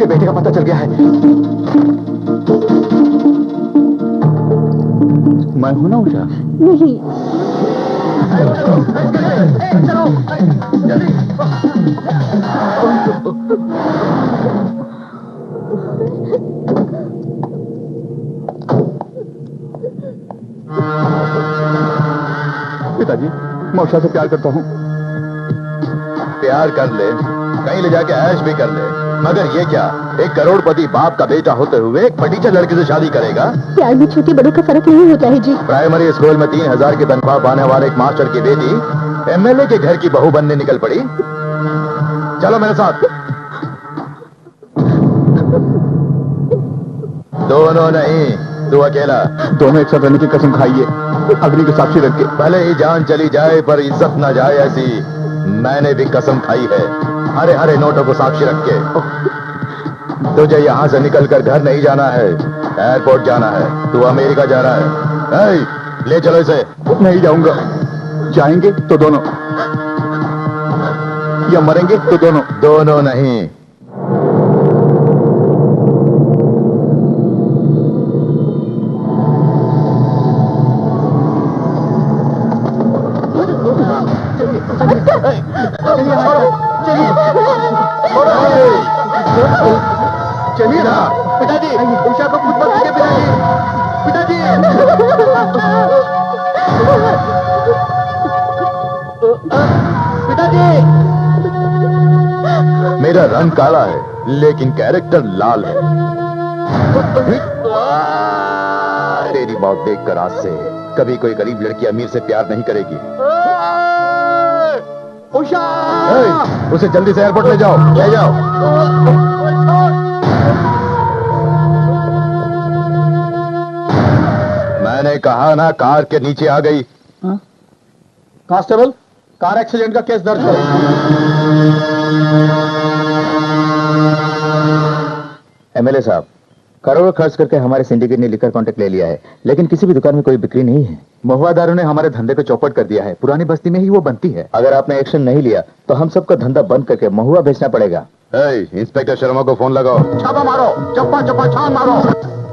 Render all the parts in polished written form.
आपके बेटे का पता चल गया है। मैं हूं ना उषा? नहीं। चलो जल्दी। पिताजी, मैं उषा से प्यार करता हूँ। प्यार कर ले, कहीं ले जाके ऐश भी कर ले, मगर ये क्या, एक करोड़पति बाप का बेटा होते हुए एक फटीचर लड़की से शादी करेगा? प्यार में छोटे बड़ों का फर्क नहीं होता है जी। प्राइमरी स्कूल में 3000 की तनख्वाह पाने वाले एक मास्टर की बेटी एमएलए के घर की बहू बनने निकल पड़ी। चलो मेरे साथ। दोनों नहीं, तू अकेला। दोनों एक साथ रहने की कसम खाइए, अग्नि को साक्षी रख के। भले ही जान चली जाए पर इज्जत ना जाए, ऐसी मैंने भी कसम खाई है, हरे हरे नोटों को साक्षी रख के। तुझे यहां से निकलकर घर नहीं जाना है, एयरपोर्ट जाना है। तू अमेरिका जा रहा है। ले चलो इसे। नहीं जाऊंगा। जाएंगे तो दोनों, या मरेंगे तो दोनों। दोनों नहीं। चलिए ना पिताजी, उषा को खुद मत कीजिए पिताजी। पिताजी, मेरा रंग काला है लेकिन कैरेक्टर लाल है। तेरी मौत देखकर आज से कभी कोई गरीब लड़की अमीर से प्यार नहीं करेगी। उषा, उसे जल्दी से एयरपोर्ट ले जाओ, ले जाओ। मैंने कहा ना, कार के नीचे आ गई। कांस्टेबल, कार एक्सीडेंट का केस दर्ज करो। एमएलए साहब, करोड़ों खर्च करके हमारे सिंडिकेट ने लिकर कॉन्ट्रैक्ट ले लिया है, लेकिन किसी भी दुकान में कोई बिक्री नहीं है। महुआ दारू ने हमारे धंधे पे चौपट कर दिया है। पुरानी बस्ती में ही वो बनती है। अगर आपने एक्शन नहीं लिया तो हम सबका धंधा बंद करके महुआ बेचना पड़ेगा। इंस्पेक्टर शर्मा को फोन लगाओ। छापा मारो, चप्पा चप्पा छान मारो।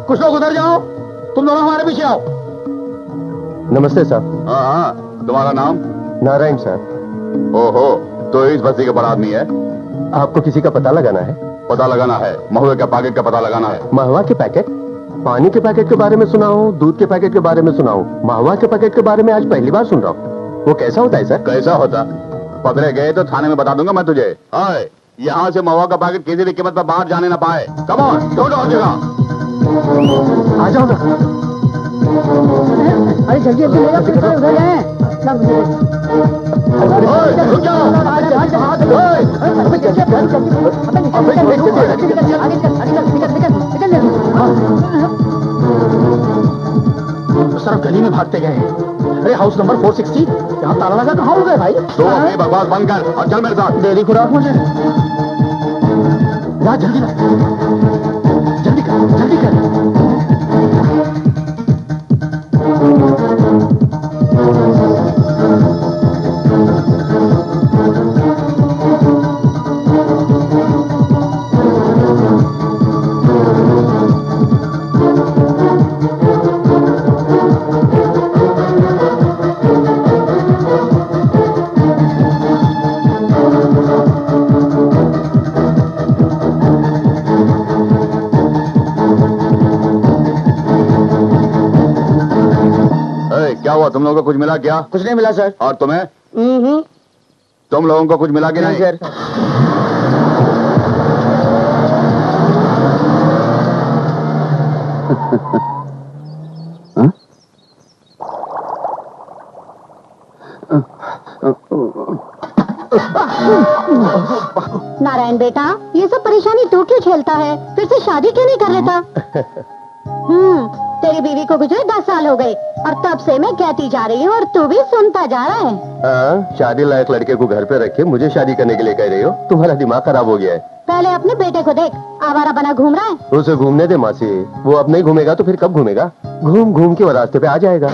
कुछ लोग उधर जाओ, तुम दोनों हमारे पीछे आओ। नमस्ते साहब। हाँ, तुम्हारा नाम? नारायण सर। ओहो, तो इस बस्ती का बड़ा आदमी है। आपको किसी का पता लगाना है? पता लगाना है, महुए के पैकेट का पता लगाना है। महुआ के पैकेट? पानी के पैकेट के बारे में सुना हूँ, दूध के पैकेट के बारे में सुना हूँ, महुआ के पैकेट के बारे में आज पहली बार सुन रहा हूँ। वो कैसा होता है सर? कैसा होता? पकड़े गए तो थाने में बता दूंगा मैं तुझे। यहाँ से महुआ का पैकेट किसी भी कीमत पर बाहर जाने ना पाए। कम ऑन, ढूंढो हर जगह। आ जाओ ना। अरे जल्दी जल्दी ले जाओ, फिर सारे उधर जाएं। रुक जाओ। सर गली में भागते गए। अरे हाउस नंबर 460, यहाँ ताला लगा कहाँ हो गए भाई? तो अपनी बकवास बंद कर और चल मेरे साथ। डेली खुराक मुझे। जा जल्दी ना, जल्दी कर, जल्दी कर। क्या हुआ, तुम लोगों को कुछ मिला क्या? कुछ नहीं मिला सर। और तुम्हें? तुम लोगों को कुछ मिला कि नहीं? सर। नारायण बेटा, ये सब परेशानी तू क्यों झेलता है? फिर से शादी क्यों नहीं कर लेता? तेरी बीवी को गुजरे 10 साल हो गए और तब से मैं कहती जा रही हूँ और तू भी सुनता जा रहा है। हाँ, शादी लायक लड़के को घर पे रखे मुझे शादी करने के लिए कह रही हो? तुम्हारा दिमाग खराब हो गया है। पहले अपने बेटे को देख, आवारा बना घूम रहा है। उसे घूमने दे मासी, वो अब नहीं घूमेगा तो फिर कब घूमेगा? घूम घूम के वो रास्ते पे आ जाएगा।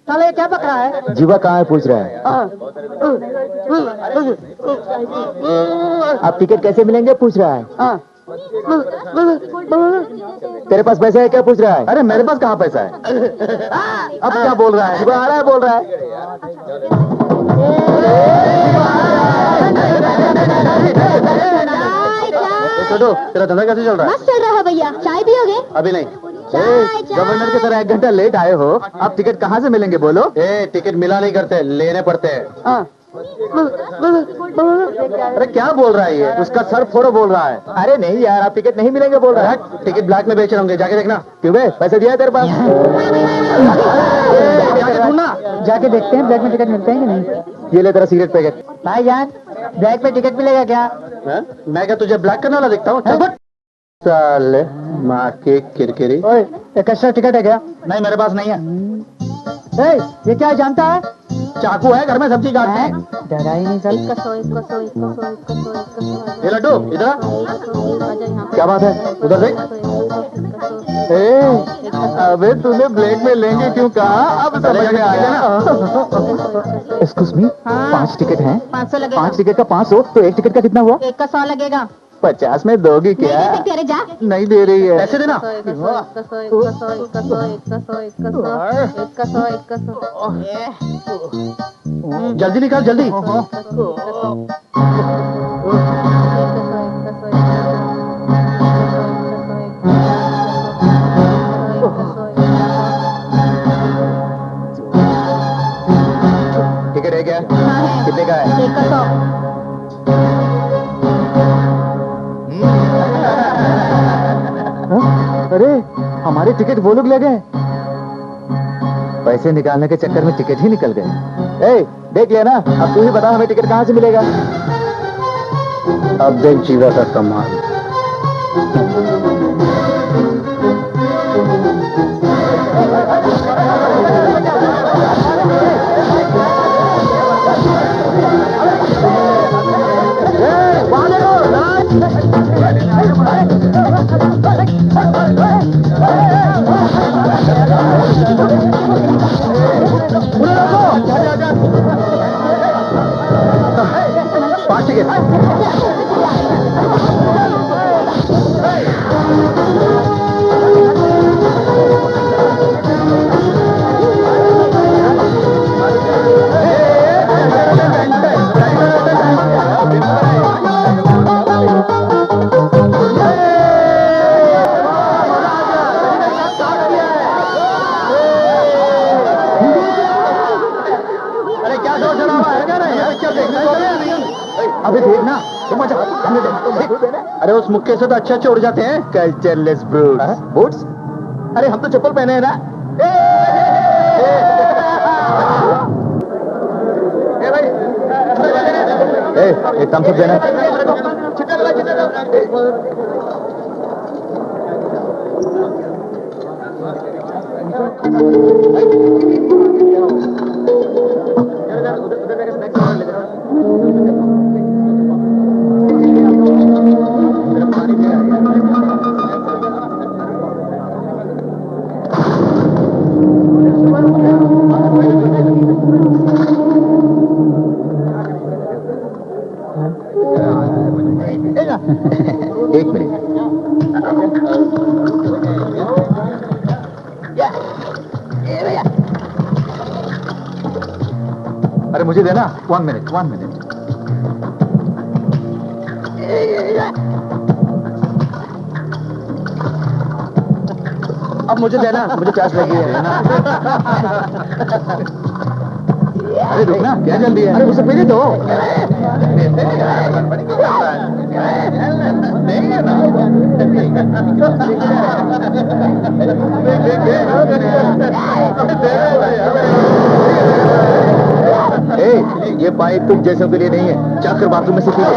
साले क्या पक रहा है? जीवा कहाँ है पूछ रहा है। आप टिकट कैसे मिलेंगे पूछ रहा है। तेरे पास पैसा है क्या पूछ रहा है। अरे मेरे पास कहाँ पैसा है। अब क्या बोल रहा है। जीवा आ रहा है बोल रहा है। छोटू, तेरा धंधा कैसे चल रहा है? मस्त चल रहा है भैया। चाय पियोगे? अभी नहीं। गवर्नर की तरह 1 घंटा लेट आए हो। आप टिकट कहाँ से मिलेंगे बोलो। टिकट मिला नहीं करते, लेने पड़ते हैं। अरे क्या बोल रहा है ये। उसका सर फोड़ो बोल रहा है। अरे नहीं यार आप टिकट नहीं मिलेंगे बोल रहा है। टिकट ब्लैक में बेच रहे होंगे, जाके देखना। क्यों बे पैसे दिया है तेरे पास। जाके ढूंढना। जाके देखते हैं ब्लैक में टिकट मिलते हैं कि नहीं। ये ले तेरा सिगरेट पैकेट। भाईजान ब्लैक में टिकट मिलेगा क्या? मैं क्या तुझे ब्लैक करने वाला दिखता हूँ? चल फट। साले माँ के किरकिरी। ओए एक एक्स्ट्रा टिकट है क्या? नहीं मेरे पास नहीं है। ए, ये क्या है जानता है? चाकू है, घर में सब्जी काटते हैं। डरा ही नहीं सर। ये लड्डू इधर आ। क्या बात है उधर देख। अबे तूने ब्लैक में लेंगे क्यों कहा। अब समझ में आया। एक्सक्यूज मी 5 टिकट हैं। 500 लगेगा। 5 टिकट का 500 तो 1 टिकट का कितना हुआ। 1 का 100 लगेगा। 50 में दोगी क्या। नहीं दे सकते, अरे जा। नहीं दे रही है। पैसे देना। जल्दी निकाल जल्दी। टिकट है क्या। हाँ है। कितने का है। 1 का 100। अरे हमारे टिकट वो लोग ले गए। पैसे निकालने के चक्कर में टिकट ही निकल गए। ए, देख लिया ना। अब तू ही बता हमें टिकट कहाँ से मिलेगा। अब देख जीवा का कमाल। पाँच टिकट। अरे क्या सोच रहा है क्या रे? पिक्चर देखने को नहीं। अबे देख ना तुम अच्छा हमने देख। अरे उस मुक्के से तो अच्छे उड़ जाते हैं। कल्चरलेस ब्रूट्स। बूट्स। अरे हम तो चप्पल पहने हैं ना। एक थम्स अप देना। एक मिनट। अरे मुझे देना। 1 मिनट 1 मिनट। अब मुझे देना, मुझे प्यास लगी है ना। अरे रुक ना क्या जल्दी है। अरे मुझसे पीने दो। ये पाइप तुम जैसों के लिए नहीं है। जाकर बाथरूम में से पी लो।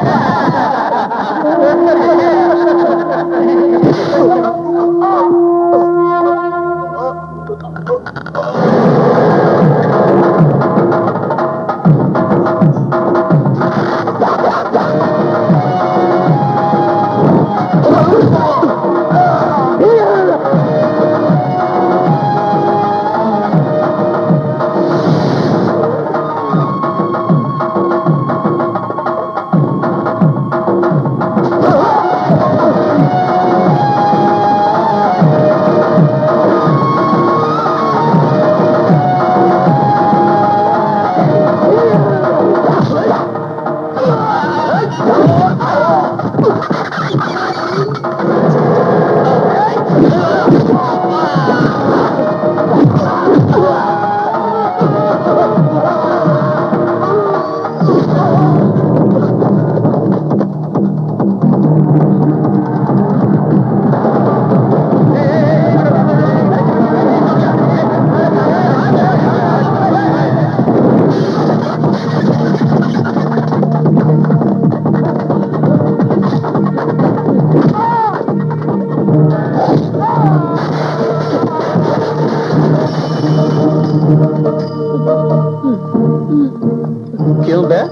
बे?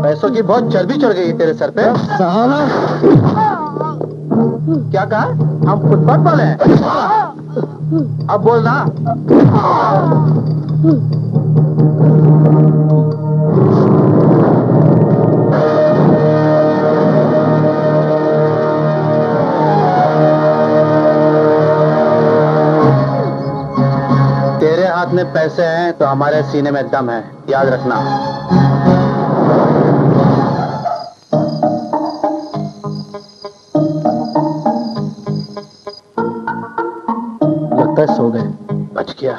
पैसों की बहुत चर्बी चढ़ गई तेरे सर पे। साला क्या कहा? हम फुटपाथ वाले हैं? अब बोल ना। तेरे हाथ में पैसे हैं तो हमारे सीने में दम है, याद रखना। लगता है सो गए। बच गया।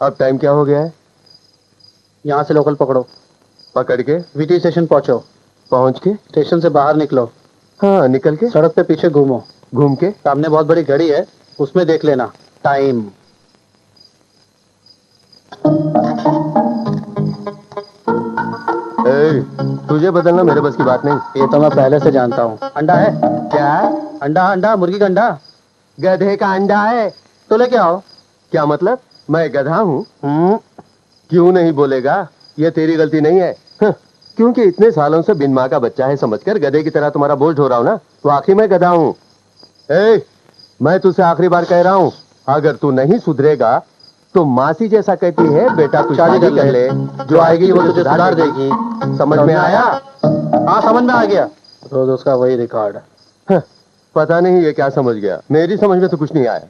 अब टाइम क्या हो गया है? यहाँ से लोकल पकड़ो, पकड़ के वीटी स्टेशन पहुंचो, पहुंच के स्टेशन से बाहर निकलो, हाँ निकल के सड़क पे पीछे घूमो, घूम के सामने बहुत बड़ी घड़ी है, उसमें देख लेना टाइम। तुझे बदलना मेरे बस की बात नहीं। ये तो मैं पहले से जानता हूँ। अंडा है? क्या? अंडा अंडा, मुर्गी का अंडा। गधे का अंडा है। तो लेके आओ। क्या मतलब? मैं गधा हूँ? हम्म, क्यों नहीं बोलेगा? ये तेरी गलती नहीं है। क्योंकि इतने सालों से बिन माँ का बच्चा है समझकर गधे की तरह तुम्हारा बोझ ढो रहा हूँ ना, तो आखिर मैं गधा हूँ। मैं तुझसे आखिरी बार कह रहा हूँ, अगर तू नहीं सुधरेगा तो मासी जैसा कहती है बेटा तू शादी कर ले, जो आएगी वो तुझे सुधार देगी। समझ में आया? हाँ समझ में आ गया। रोज उसका वही रिकॉर्ड है। पता नहीं ये क्या समझ गया, मेरी समझ में तो कुछ नहीं आया।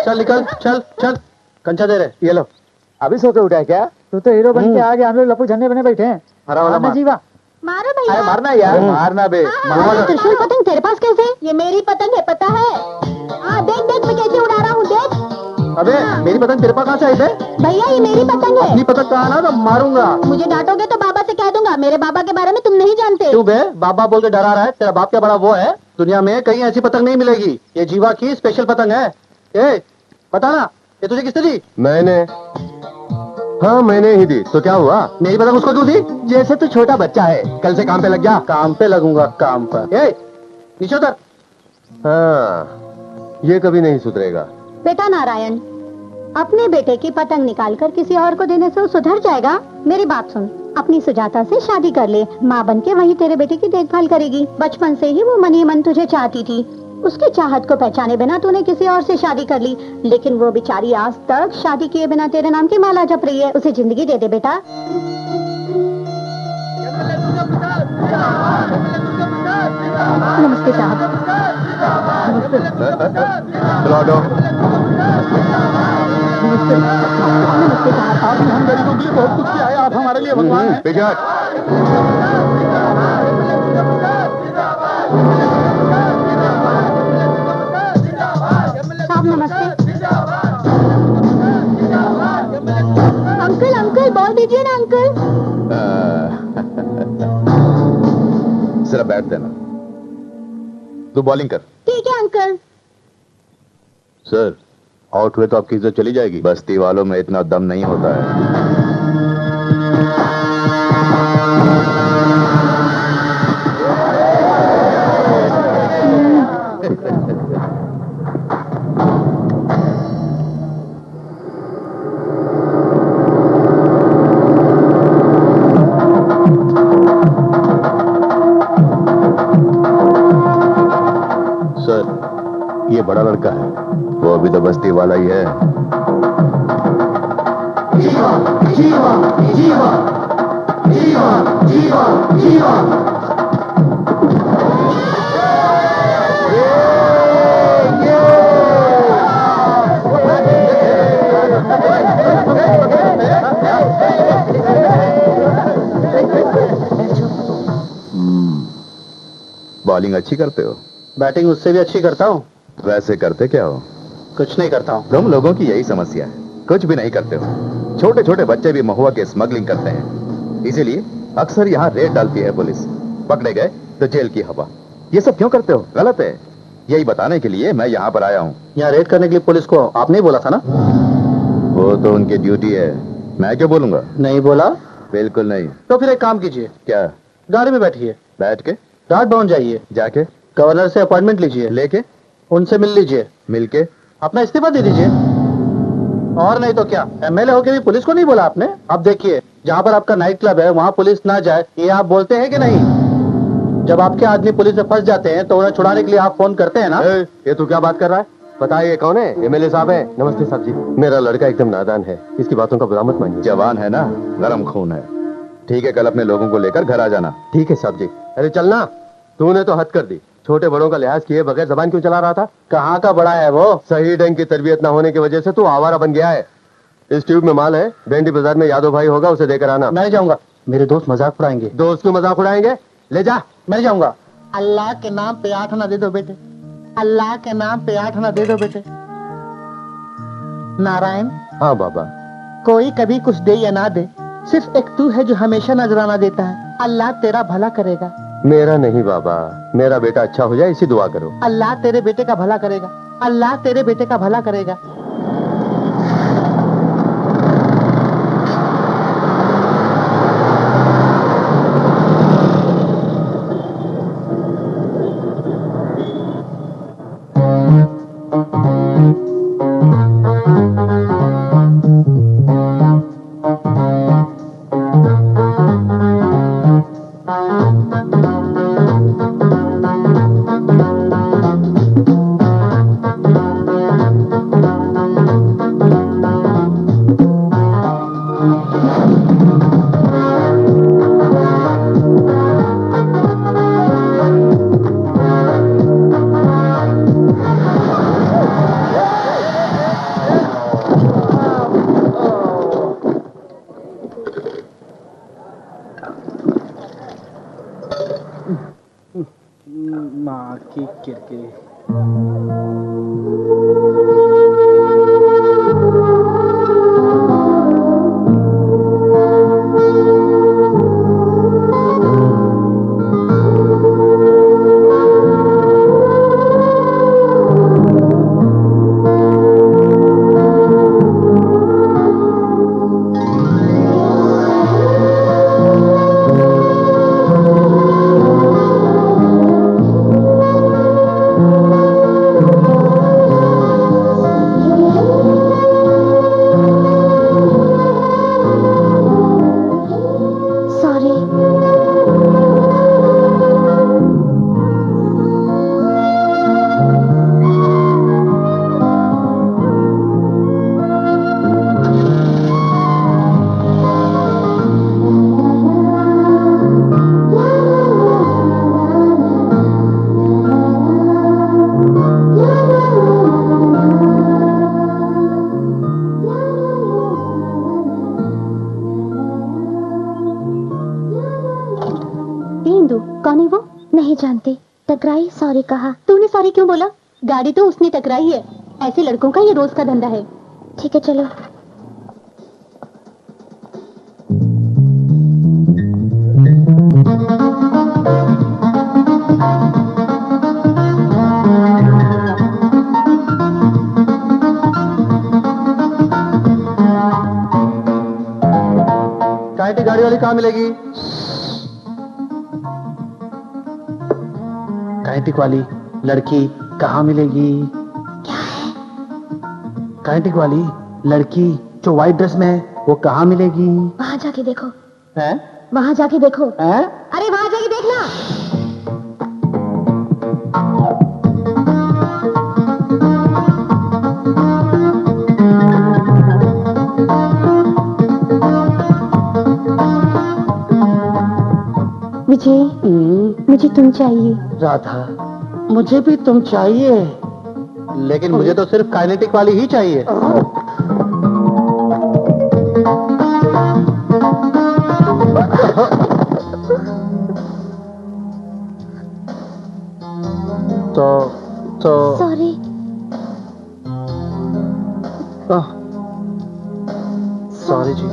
चल निकल, चल चल। कंचा दे रहे, ये लो। अभी सो के उठा है क्या? तू तो हीरो बन के आ गया, हम लोग लप्पू झंडे बने बैठे हैं। हरा वाला मार। जीवा मारो अरे भैया। मारना यार, मारना बे। हाँ, त्रिशूल पतंग तेरे पास कैसे? ये मेरी पतंग है, पता है? हाँ देख देख मैं कैसे उड़ा रहा हूँ, देख। अबे मेरी पतंग तेरे पास कहाँ से आई बे? भैया ये मेरी पतंग है। अपनी पतंग कहाँ ना तो मारूंगा। मुझे डांटोगे तो बाबा से कह दूंगा, मेरे बाबा के बारे में तुम नहीं जानते। क्यों बे? बाबा बोल के डरा रहा है? तेरा बाप क्या बड़ा वो है? दुनिया में कहीं ऐसी पतंग नहीं मिलेगी, ये जीवा की स्पेशल पतंग है। बताना, ये तुझे किसने दी? मैंने। हाँ मैंने ही दी, तो क्या हुआ? मेरी पतंग उसको क्यों दी? जैसे तू छोटा बच्चा है, कल से काम पे लग जा। काम पे लगूंगा, काम पर। नीचे उतर। हाँ ये कभी नहीं सुधरेगा। बेटा नारायण, अपने बेटे की पतंग निकालकर किसी और को देने से वो सुधर जाएगा? मेरी बात सुन, अपनी सुजाता से शादी कर ले, माँ बन के वही तेरे बेटे की देखभाल करेगी। बचपन से ही वो मन ही मन तुझे चाहती थी, उसकी चाहत को पहचाने बिना तूने किसी और से शादी कर ली, लेकिन वो बेचारी आज तक शादी किए बिना तेरे नाम की माला जप रही है। उसे जिंदगी दे दे बेटा। नमस्ते साहब। चलो ऑटो। नमस्ते साहब। आपने हम गरीबों के लिए बहुत कुछ किया है, आप हमारे लिए भगवान हैं। पीछे हट। साहब नमस्ते। अंकल अंकल बोल दीजिए ना अंकल। जरा बैठ देना। तू बॉलिंग कर। ठीक है अंकल। सर आउट हुए तो आपकी इज्जत चली जाएगी। बस्ती वालों में इतना दम नहीं होता है। सर ये ये बड़ा लड़का है, वो भी तो बस्ती वाला ही है। बॉलिंग अच्छी करते हो, बैटिंग उससे भी अच्छी करता हूँ। वैसे करते क्या हो? कुछ नहीं करता हूँ। तुम लोगों की यही समस्या है, कुछ भी नहीं करते हो। छोटे छोटे बच्चे भी महुआ की स्मगलिंग करते हैं, इसीलिए अक्सर यहाँ रेड डालती है पुलिस। पकड़े गए तो जेल की हवा। ये सब क्यों करते हो? गलत है। यही बताने के लिए मैं यहाँ पर आया हूँ। यहाँ रेड करने के लिए पुलिस को आपने ही बोला था ना? वो तो उनकी ड्यूटी है, मैं क्यों बोलूंगा? नहीं बोला? बिल्कुल नहीं। तो फिर एक काम कीजिए, क्या? गाड़ी में बैठिए, बैठ के रात भवन जाइए, जाके गवर्नर से अपॉइंटमेंट लीजिए, लेके उनसे मिल लीजिए, मिलके अपना इस्तीफा दे दीजिए। और नहीं तो क्या, एमएलए होके भी पुलिस को नहीं बोला आपने? अब देखिए, जहाँ पर आपका नाइट क्लब है वहाँ पुलिस ना जाए, ये आप बोलते हैं कि नहीं? जब आपके आदमी पुलिस में फंस जाते हैं तो उन्हें छुड़ाने के लिए आप फोन करते हैं ना? ये तू क्या बात कर रहा है? बताइए कौन है? एमएलए साहब है। नमस्ते साहब जी। मेरा लड़का एकदम नादान है, इसकी बातों का बुरा मत मानिए। जवान है ना, गरम खून है। ठीक है, कल अपने लोगों को लेकर घर आ जाना। ठीक है साहब जी। अरे चलना, तूने तो हद कर दी। छोटे बड़ों का लिहाज किए बगैर जबान क्यों चला रहा था? कहाँ का बड़ा है वो? सही ढंग की तरबियत ना होने की वजह से तू आवारा बन गया है। इस ट्यूब में माल है, भेंडी बाजार में यादव भाई होगा, उसे देकर आना। मैं जाऊंगा, मेरे दोस्त मजाक उड़ाएंगे। दोस्त क्यों मजाक उड़ाएंगे? ले जा। मैं जाऊंगा। अल्लाह के नाम पे 8 आना दे दो बेटे, अल्लाह के नाम पे 8 आना दे दो बेटे। नारायण, हाँ बाबा। कोई कभी कुछ दे या ना दे, सिर्फ एक तू है जो हमेशा नजराना देता है। अल्लाह तेरा भला करेगा। मेरा नहीं बाबा, मेरा बेटा अच्छा हो जाए इसी दुआ करो। अल्लाह तेरे बेटे का भला करेगा, अल्लाह तेरे बेटे का भला करेगा। माँ की किरकिरी। कौन है वो? नहीं जानती। टकराई, सॉरी कहा। तूने सॉरी क्यों बोला? गाड़ी तो उसने टकराई है। ऐसे लड़कों का ये रोज का धंधा है। ठीक है चलो। काइटी गाड़ी वाली कहाँ मिलेगी? काइटिक वाली लड़की कहाँ मिलेगी? क्या है? काइटिक वाली लड़की जो व्हाइट ड्रेस में है वो कहाँ मिलेगी? वहाँ जाके देखो। हैं? वहाँ जाके देखो। हैं? अरे वहाँ जाके देखना। विजय, मुझे तुम चाहिए। राधा, मुझे भी तुम चाहिए, लेकिन मुझे तो सिर्फ काइनेटिक वाली ही चाहिए। तो सॉरी। सॉरी जी।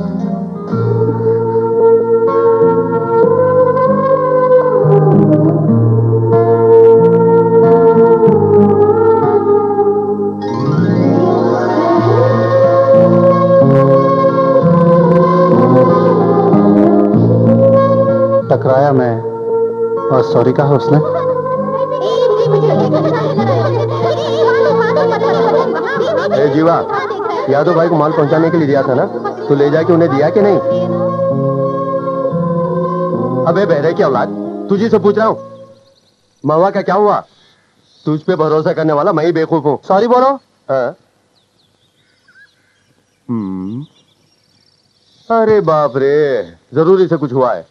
टकराया मैं और सॉरी कहा उसने। ए जीवा, यादव भाई को माल पहुंचाने के लिए दिया था ना, तू ले जाके उन्हें दिया कि नहीं? अबे बहरे की औलाद, तुझी से पूछ रहा हूँ, महुआ का क्या हुआ? तुझ पे भरोसा करने वाला मैं ही बेवकूफ हूँ। सॉरी बोलो। हाँ? अरे बाप रे, जरूरी से कुछ हुआ है।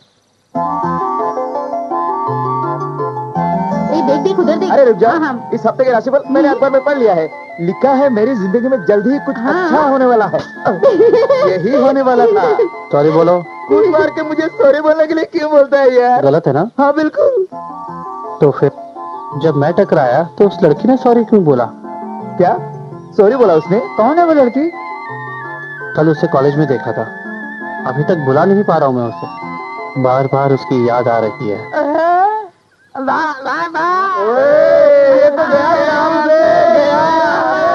देख देख उधर देख। अरे रुक जा, हाँ। इस हफ्ते के राशिफल मैंने अखबार में पढ़ लिया है। लिखा है मेरी जिंदगी में जल्द ही कुछ अच्छा होने वाला है। यही होने वाला था। सॉरी बोलो। कूद मार के मुझे सॉरी बोलने के लिए क्यों बोलता है यार? गलत है ना? हाँ बिल्कुल। तो फिर जब मैं टकराया तो उस लड़की ने सॉरी क्यों बोला? क्या सॉरी बोला उसने? कौन है वो लड़की? कल उसे कॉलेज में देखा था, अभी तक भुला नहीं पा रहा हूँ मैं उसे। बार बार उसकी याद आ रही है। ये तो गया काम से गया।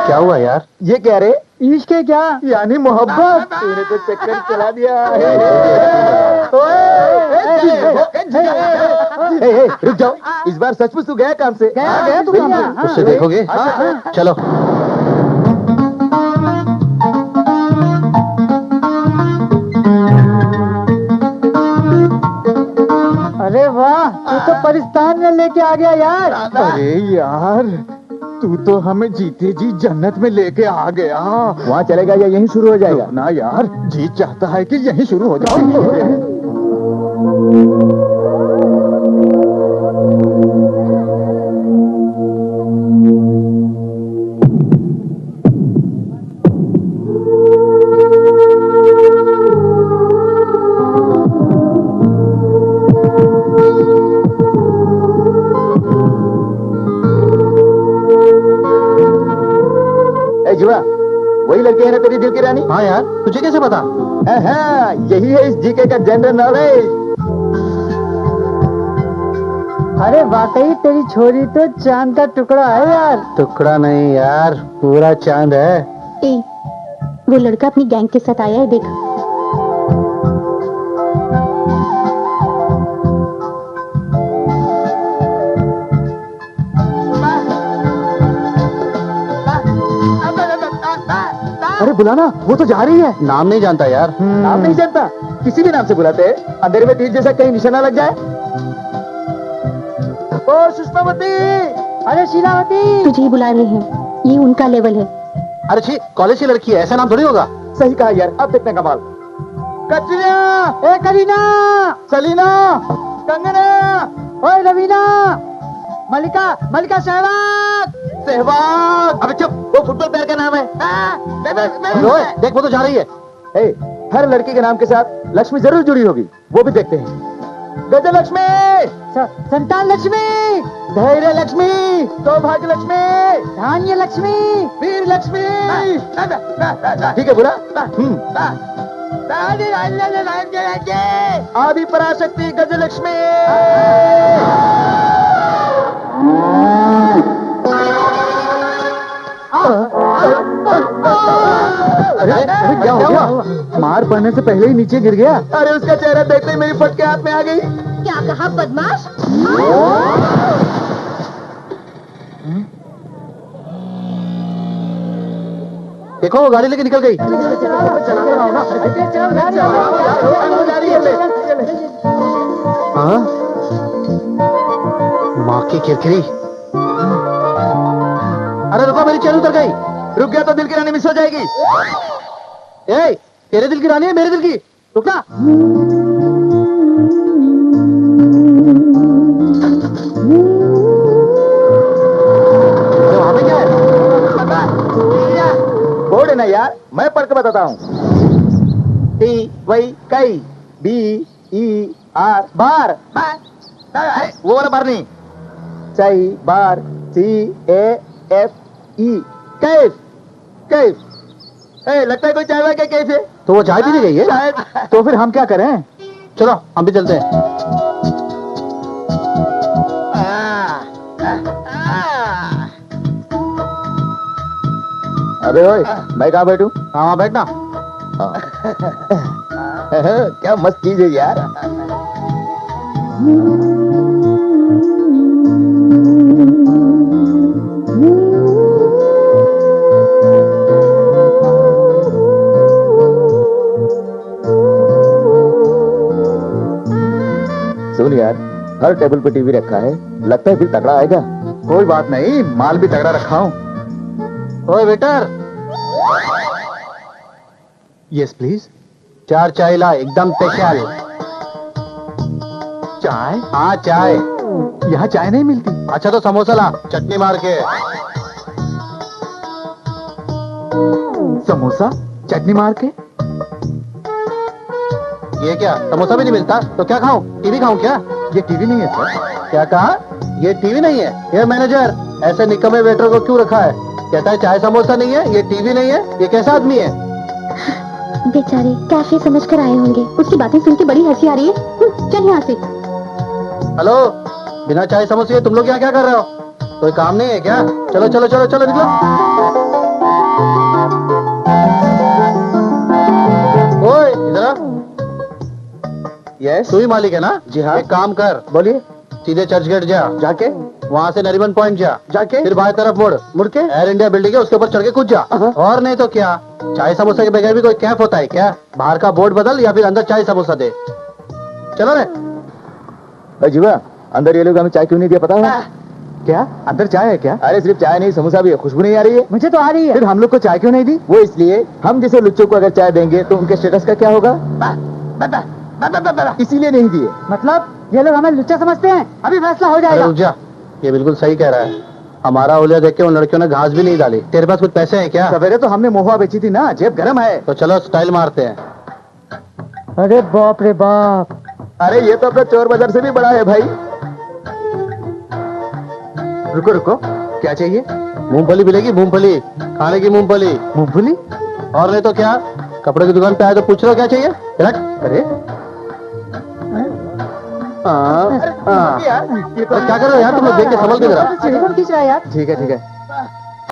क्या हुआ यार? ये कह रहे इश्क है क्या, यानी मोहब्बत? तूने तो चक्कर चला दिया है। रुक जाओ, इस बार सचमुच तू गया काम से? गया तू काम से? उससे देखोगे? चलो। अरे वाह, तू तो पाकिस्तान में लेके आ गया यार। अरे यार, तू तो हमें जीते जी जन्नत में लेके आ गया। वहाँ चलेगा या यहीं शुरू हो जाएगा? ना यार, जी चाहता है कि यहीं शुरू हो जाए। जीवा, वही लड़की है ना तेरी दिल की रानी? हाँ यार, तुझे कैसे पता? यही है इस जीके का जनरल नॉलेज। अरे वाकई तेरी छोरी तो चांद का टुकड़ा है यार। टुकड़ा नहीं यार, पूरा चांद है। ए, वो लड़का अपनी गैंग के साथ आया है, देख। अरे बुलाना, वो तो जा रही है। नाम नहीं जानता यार। नाम नहीं जानता? किसी भी नाम से बुलाते हैं। अंधेरे में तीर जैसा कहीं निशाना लग जाए। ओ सुषमावती, अरे शीलावती। तुझे ही बुला रहे हैं, ये उनका लेवल है। अरे छी, कॉलेज की लड़की है, ऐसा नाम थोड़ी होगा। सही कहा यार, अब देखने कमाल। कटरीना, ए करीना, सलीना, कंगना, ओए रवीना, मलिका, मलिका सहवाग, सहवाग। अबे चुप, वो फुटबॉल प्लेयर का नाम है। ओए, देख वो तो जा रही है। हर लड़की के नाम के साथ लक्ष्मी जरूर जुड़ी होगी, वो भी देखते हैं। गजलक्ष्मी, संतान लक्ष्मी, धैर्य लक्ष्मी, सौभाग्य लक्ष्मी, धान्य लक्ष्मी, वीर लक्ष्मी। ठीक है बुरा। आदि पराशक्ति गजलक्ष्मी। अरे क्या हो गया? मार पड़ने से पहले ही नीचे गिर गया। अरे उसका चेहरा देखते ही मेरी फट के हाथ में आ गई। क्या कहा बदमाश? देखो वो गाड़ी लेके निकल गई। हाँ, माँ की किरकिरी। अरे रुको, मेरी चैन उतर गई। रुक गया तो दिल की रानी मिस हो जाएगी। ए, तेरे दिल की रानी है मेरे दिल की, रुकना। बताता हूँ। टी वही कई, बी ई आर बार, वो वाला बार नहीं, chai bar, C A F E cafe, cafe. ए, लगता है कोई चाय वाय का कैफ है। तो वो चाय पीने गई है? शायद। तो फिर हम क्या करें? चलो हम भी चलते हैं। अबे ओए, मैं कहाँ बैठूं? हाँ वहाँ बैठना। क्या मस्त चीज है यार। सुन यार, हर टेबल पे टीवी रखा है, लगता है बिल तगड़ा आएगा। कोई बात नहीं, माल भी तगड़ा रखा हूँ। ओए वेटर, यस प्लीज। 4 चाय ला, एकदम स्पेशल। चाय? हाँ चाय। यहाँ चाय नहीं मिलती। अच्छा तो समोसा ला, चटनी मार के। समोसा चटनी मार के? ये क्या, समोसा भी नहीं मिलता? तो क्या खाऊं? टीवी खाऊं क्या? ये टीवी नहीं है सर। क्या कहा? ये टीवी नहीं है? ये मैनेजर ऐसे निकम्मे वेटर को क्यों रखा है? कहता है चाय समोसा नहीं है, ये टीवी नहीं है। ये कैसा आदमी है? बेचारे कैफे समझ कर आए होंगे, उसकी बातें सुन के बड़ी हंसी आ रही है। चल यहाँ से। हेलो, बिना चाय समोसे तुम लोग यहाँ क्या कर रहे हो? कोई काम नहीं है क्या? चलो चलो चलो चलो निकलो। ओए इधर आ। यस। तू ही मालिक है ना? जी हाँ। एक काम कर, बोलिए। सीधे चर्च गेट जा, जाके? वहाँ से नरीमन पॉइंट जा, जाके? फिर बाएं तरफ मुड़ के? एयर इंडिया बिल्डिंग है, उसके ऊपर चढ़ के कूद जा। और नहीं तो क्या, चाय समोसा के बगैर भी कोई कैफ होता है क्या? बाहर का बोर्ड बदल या फिर अंदर चाय समोसा दे। चलो रे। जीवा, अंदर ये लोग हमें चाय क्यों नहीं दिया पता है? क्या अंदर चाय है क्या? अरे सिर्फ चाय नहीं, समोसा भी है। खुशबू नहीं आ रही है? मुझे तो आ रही है। फिर हम लोग को चाय क्यों नहीं दी? वो इसलिए, हम जैसे लुच्चों को अगर चाय देंगे तो उनके स्टेटस का क्या होगा? इसीलिए नहीं दिए। मतलब ये लोग हमें लुच्चा समझते हैं। अभी फैसला हो अरे रुक जा, ये बिल्कुल सही कह रहा है। हमारा ओलिया देख के उन लड़कियों ने घास भी नहीं डाली। तेरे पास कुछ पैसे हैं क्या? सवेरे तो हमने मोहुआ बेची थी ना, जेब गरम है। तो चलो स्टाइल मारते हैं। अरे बाप रे बाप, अरे ये तो अपना चोर बाजार से भी बड़ा है भाई। रुको रुको, क्या चाहिए? मूंगफली मिलेगी? मूंगफली खाने की मूंगफली। मूंगफली? और नहीं तो क्या, कपड़े की दुकान पे आए तो पूछ रहे हो क्या चाहिए? अरे ये तो क्या कर रहे हो यार तुम लोग? देख के संभल के जरा। खींच रहा है यार। ठीक है ठीक है।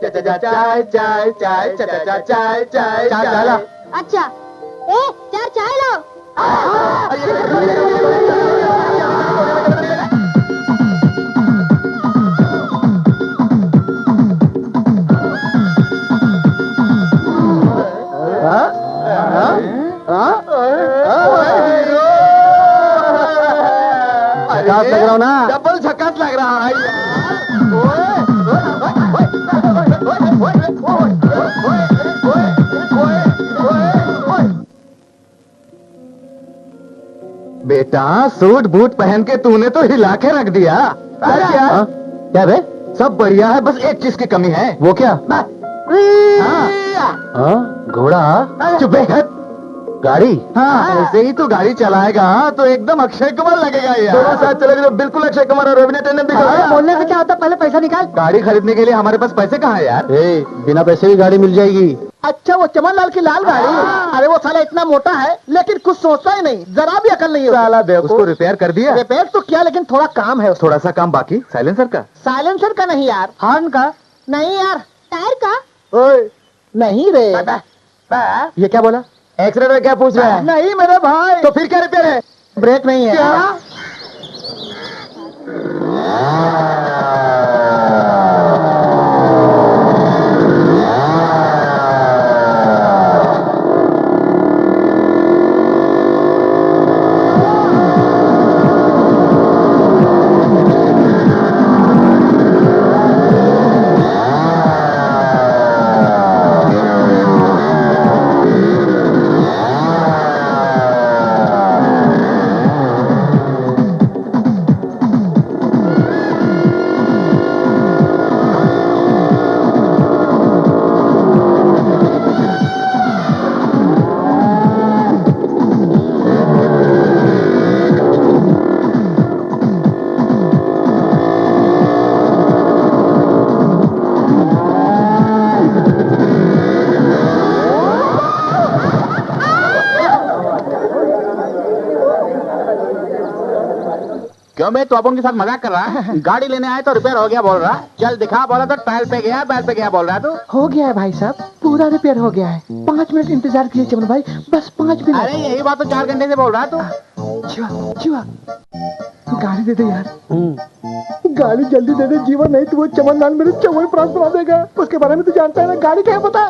चाय चाय चाय चाय चाय चाय चाय चाय चाय ला। अच्छा, ए 4 चाय लो। झकास लग रहा हूं ना? डबल झकास लग रहा है। बेटा सूट बूट पहन के तूने तो हिला के रख दिया। अरे हाँ? क्या बे? सब बढ़िया है, बस एक चीज की कमी है। वो क्या? हाँ। हाँ? घोड़ा? चुप है। गाड़ी? हाँ, ऐसे ही तो गाड़ी चलाएगा तो एकदम अक्षय कुमार लगेगा यार। दोनों साथ चलेगा तो बिल्कुल अक्षय कुमार और रवीना टंडन दिखेगा। बोलने से क्या होता, पहले पैसा निकाल। गाड़ी खरीदने के लिए हमारे पास पैसे कहाँ है यार? ए, बिना पैसे की गाड़ी मिल जाएगी। अच्छा, वो चमन लाल की लाल गाड़ी? अरे वो साला इतना मोटा है लेकिन कुछ सोचता ही नहीं, जरा भी अकल नहीं है साला। देखो उसको रिपेयर कर दिया। रिपेयर तो किया लेकिन थोड़ा काम है। थोड़ा सा काम बाकी। साइलेंसर का? साइलेंसर का नहीं यार। हॉर्न का? नहीं यार। टायर का? ओए नहीं रे। ये क्या बोला? एक्सीडेंट क्या पूछ रहा है? नहीं मेरे भाई। तो फिर क्या रिपेयर है? ब्रेक नहीं है। क्या? क्यों मैं तो अपन के साथ मजाक कर रहा है? गाड़ी लेने आए तो रिपेयर हो गया बोल रहा। चल दिखा, बोला तो टायर पे गया, पैर पे गया बोल रहा तू। हो गया है भाई साहब, पूरा रिपेयर हो गया है। 5 मिनट इंतजार कीजिए चमन भाई, बस 5 मिनट। अरे यही बात तो 4 घंटे से बोल रहा तू। जीवा जीवा गाड़ी दे दे यार, गाड़ी जल्दी दे दे जीवन, नहीं तो वो चमन लाल मेरे चमन प्रांत बना देगा। उसके बारे में तो जानता है ना, गाड़ी क्या है पता?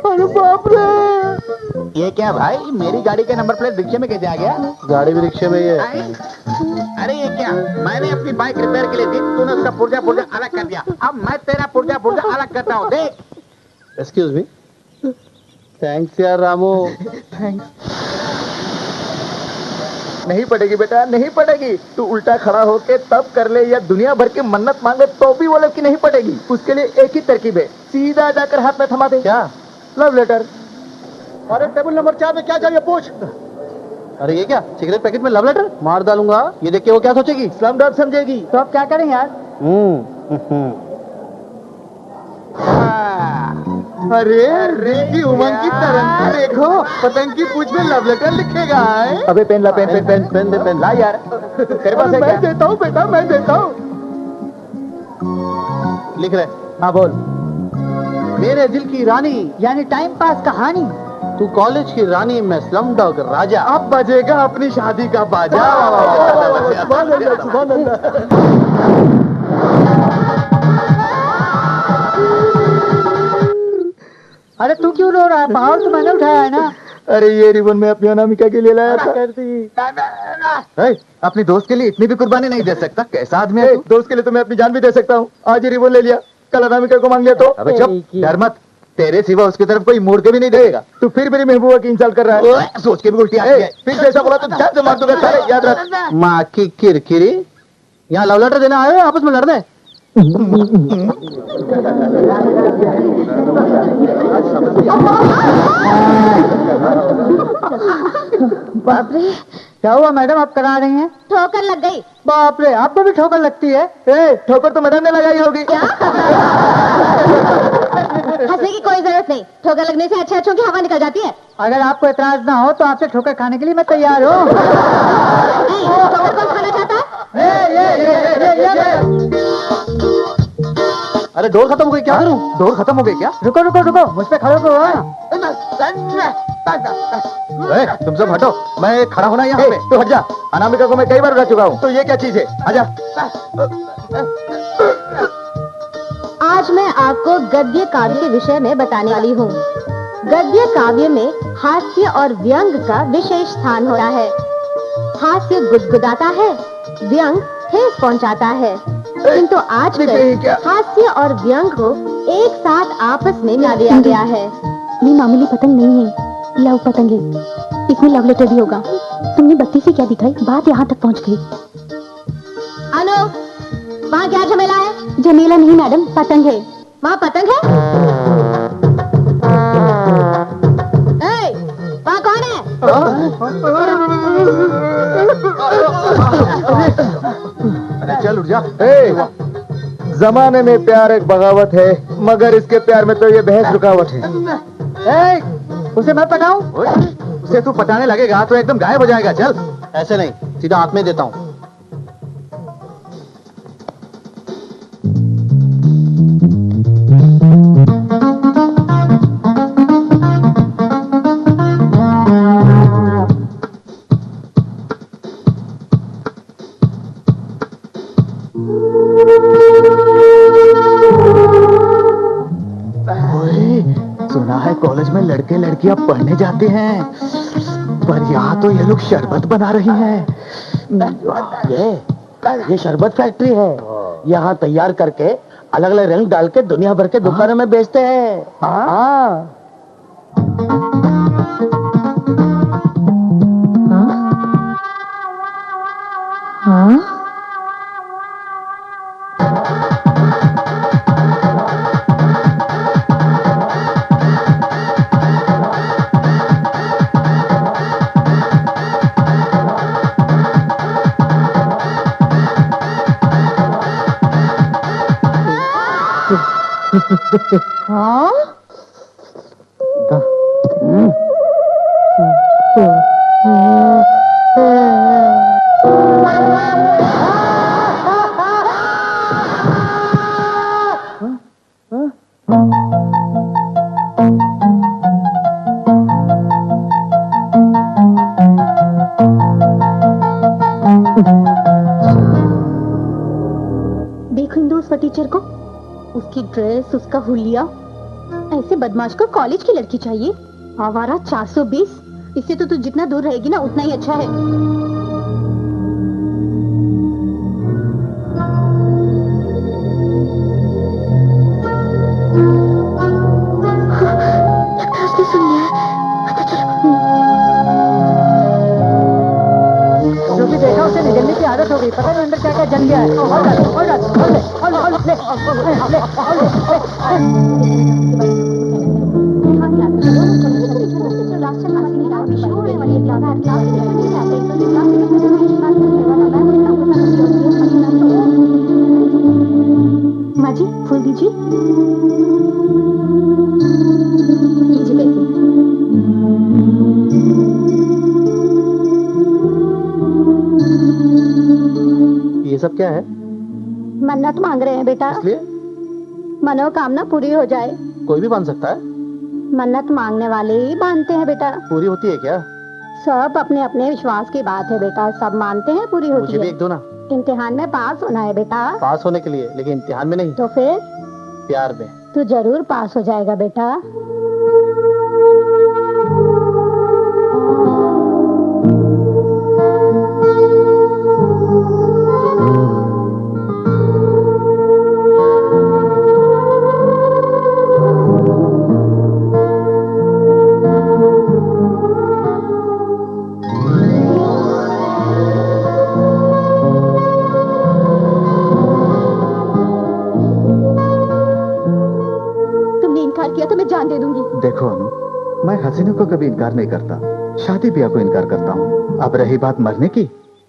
अरे बाप रे, ये क्या भाई, मेरी गाड़ी का नंबर प्लेट रिक्शे में कैसे आ गया? गाड़ी भी रिक्शे में ही है। अरे ये क्या, मैंने अपनी बाइक रिपेयर के लिए दी, तूने उसका पुर्जा अलग कर दिया। अब मैं तेरा पुर्जा अलग करता हूँ, देख। Excuse me. थैंक्स यार रामू। थैंक्स। नहीं पड़ेगी बेटा, नहीं पड़ेगी। तू उल्टा खड़ा होके तब कर ले या दुनिया भर की मन्नत मांगे तो भी वो की नहीं पड़ेगी। उसके लिए एक ही तरकीब है, सीधा जाकर हाथ में थमा दे। क्या? Love letter. अरे टेबल नंबर 4 में क्या चाहिए पूछ। अरे ये क्या, सिगरेट पैकेट में लव लेटर? मार डालूंगा। ये देख के वो क्या सोचेगी? स्लमडॉग समझेगी। तो अब क्या करें यार? अरे रेगी उमंग की तरंग देखो, पतंग की पूंछ में लव लेटर लिखेगा। अबे पेन ला, पेन पेन पेन पेन दे, पेन ला यार। तेरे पास है क्या? मैं देता हूँ बेटा, मैं देता हूँ। लिख रहे। हाँ बोल। मेरे दिल की रानी, यानी टाइम पास कहानी। तू कॉलेज की रानी, मैं स्लमडॉग राजा। अब बजेगा अपनी शादी का बाजा। अरे तू क्यों रो रहा है? पहाड़ तो मैंने उठाया है ना। अरे ये रिबन मैं अपनी अनामिका के लिए लाया था। अपनी दोस्त के लिए इतनी भी कुर्बानी नहीं दे सकता, कैसा आदमी है तू? दोस्त के लिए तो मैं अपनी जान भी दे सकता हूँ। आज ये रिबन ले लिया, कल अनामिका को मांग लिया तो? अबे चुप, डर मत, तेरे सिवा उसकी तरफ कोई मुड़ के भी नहीं देगा। तू फिर मेरी महबूबा की इंसल्ट कर रहा है। सोच के भी उल्टी आती है। फिर जैसा बोला तो जान से मार दूंगा, सारे याद रख। माँ की किरकिरी, यहाँ लव लेटर देना आए हो आपस में लड़ने? बाप रे, क्या हुआ मैडम, आप करा रही हैं? ठोकर लग गई। बाप रे, आपको भी ठोकर लगती है? ठोकर तो मैडम ने लगाई होगी। क्या? हंसने की कोई जरूरत नहीं, ठोकर लगने से अच्छे अच्छों की हवा निकल जाती है। अगर आपको एतराज ना हो तो आपसे ठोकर खाने के लिए मैं तैयार हूँ। ठोकर कौन खाना चाहता है? अरे डोर खत्म हो गई, क्या करूं? डोर खत्म हो गई क्या? रुको रुको रुको, मुझ पे खड़े हो। तुम सब हटो, मैं खड़ा होना यहाँ पे। तू हट जा, अनामिका को मैं कई बार उठा चुका हूँ। तो ये क्या चीज है? आजा। आज मैं आपको गद्य काव्य के विषय में बताने वाली हूँ। गद्य काव्य में हास्य और व्यंग का विशेष स्थान होता है। हास्य गुदगुदाता है, व्यंग ठेस पहुँचाता है, किंतु आजकल हास्य और व्यंग को एक साथ आपस में मिला दिया गया है। ये मामूली पतंग नहीं है, लव पतंग है। इसमें लव लेटर भी होगा। तुमने बत्ती से क्या दिखाई, बात यहाँ तक पहुँच गई। अनु, वहाँ क्या झमेला है? झमेला नहीं मैडम, पतंग है। वहाँ पतंग है? वहाँ कौन है? चल उठ जा। जमाने में प्यार एक बगावत है, मगर इसके प्यार में तो ये बहस रुकावट है। उसे मैं पटाऊं? उसे तू पटाने लगेगा तो एकदम गायब हो जाएगा। चल। ऐसे नहीं, सीधा हाथ में देता हूँ। सुना है कॉलेज में लड़के लड़कियां पढ़ने जाते हैं, पर यहाँ तो ये लोग शरबत बना रही हैं। ये शरबत फैक्ट्री है। यहाँ तैयार करके अलग अलग रंग डाल के दुनिया भर के दुकानों में बेचते हैं। हाँ। देखो इन दो टीचर को, उसकी ड्रेस, उसका हुलिया, ऐसे बदमाश को कॉलेज की लड़की चाहिए। आवारा 420, इससे तो तू जितना दूर रहेगी ना उतना ही अच्छा है। लगता है उसने सुन लिया है। जो भी देखा उसे निगलने की आदत हो गई, पता नहीं अंदर क्या क्या जल गया है। माँ जी फूल दीजिए। लीजिए पैसे। ये सब क्या है? मन्नत मांग रहे हैं बेटा, इसलिए मनोकामना पूरी हो जाए। कोई भी बांध सकता है? मन्नत मांगने वाले ही बांधते हैं बेटा। पूरी होती है क्या? सब अपने अपने विश्वास की बात है बेटा, सब मानते हैं पूरी होती मुझे भी है। एक दो ना। इम्तिहान में पास होना है बेटा। पास होने के लिए, लेकिन इम्तिहान में नहीं, तो फिर प्यार में। तू जरूर पास हो जाएगा बेटा। तुमने इनकार किया तो मैं जान दे दूंगी। देखो अनु, मैं हसीनों को कभी इनकार नहीं करता, शादी ब्याह को इनकार करता हूँ। अब रही बात मरने की,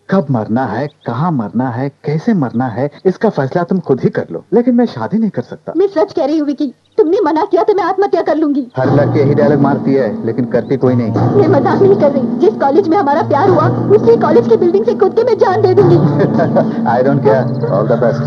कब मरना है, कहाँ मरना है, कैसे मरना है, इसका फैसला तुम खुद ही कर लो, लेकिन मैं शादी नहीं कर सकता। मैं सच कह रही हूँ विकी, तुमने मना किया तो मैं आत्महत्या कर लूंगी। हर लड़की यही डायलॉग मारती है, लेकिन करती कोई नहीं। मैं मजाक नहीं कर रही, जिस कॉलेज में हमारा प्यार हुआ उसी कॉलेज की बिल्डिंग से कूद के मैं जान दे दूंगी। I don't care, all the best.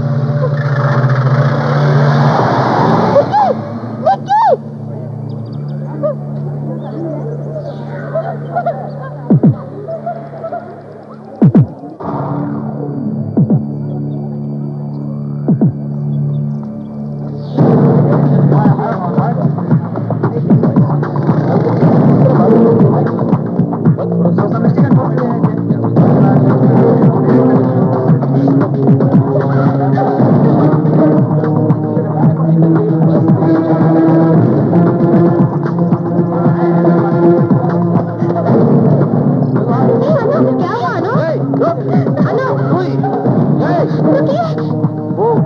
क्या हुआ अनु? अनु,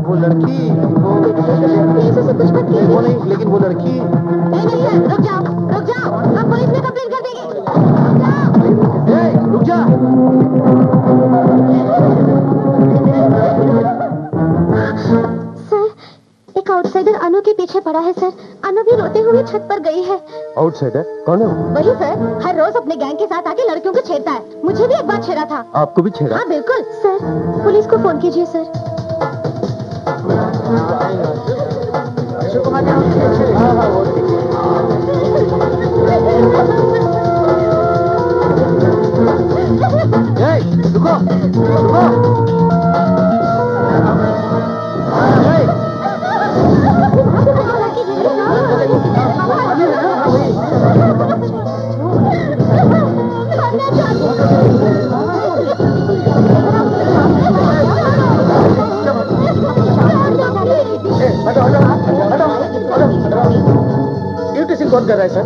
वो लड़की, प्लीज उसे कुछ मत कीजिए। वो नहीं, लेकिन वो लड़की। नहीं नहीं सर, रुक जाओ, रुक जाओ, हम पुलिस में कंप्लेंट कर देंगे। रुक जा। सर, एक आउटसाइडर अनु के पीछे पड़ा है सर। अनु भी रोते हुए छत पर गई है। आउटसाइडर कौन है वो? वही सर, हर रोज अपने गैंग के साथ आके लड़कियों को छेड़ता है। मुझे भी एक बार छेड़ा था। आपको भी छेड़ा? हाँ बिल्कुल सर, पुलिस को फोन कीजिए सर। रुको, रुको। ड्यूटी सिंह कौन कर रहा है सर?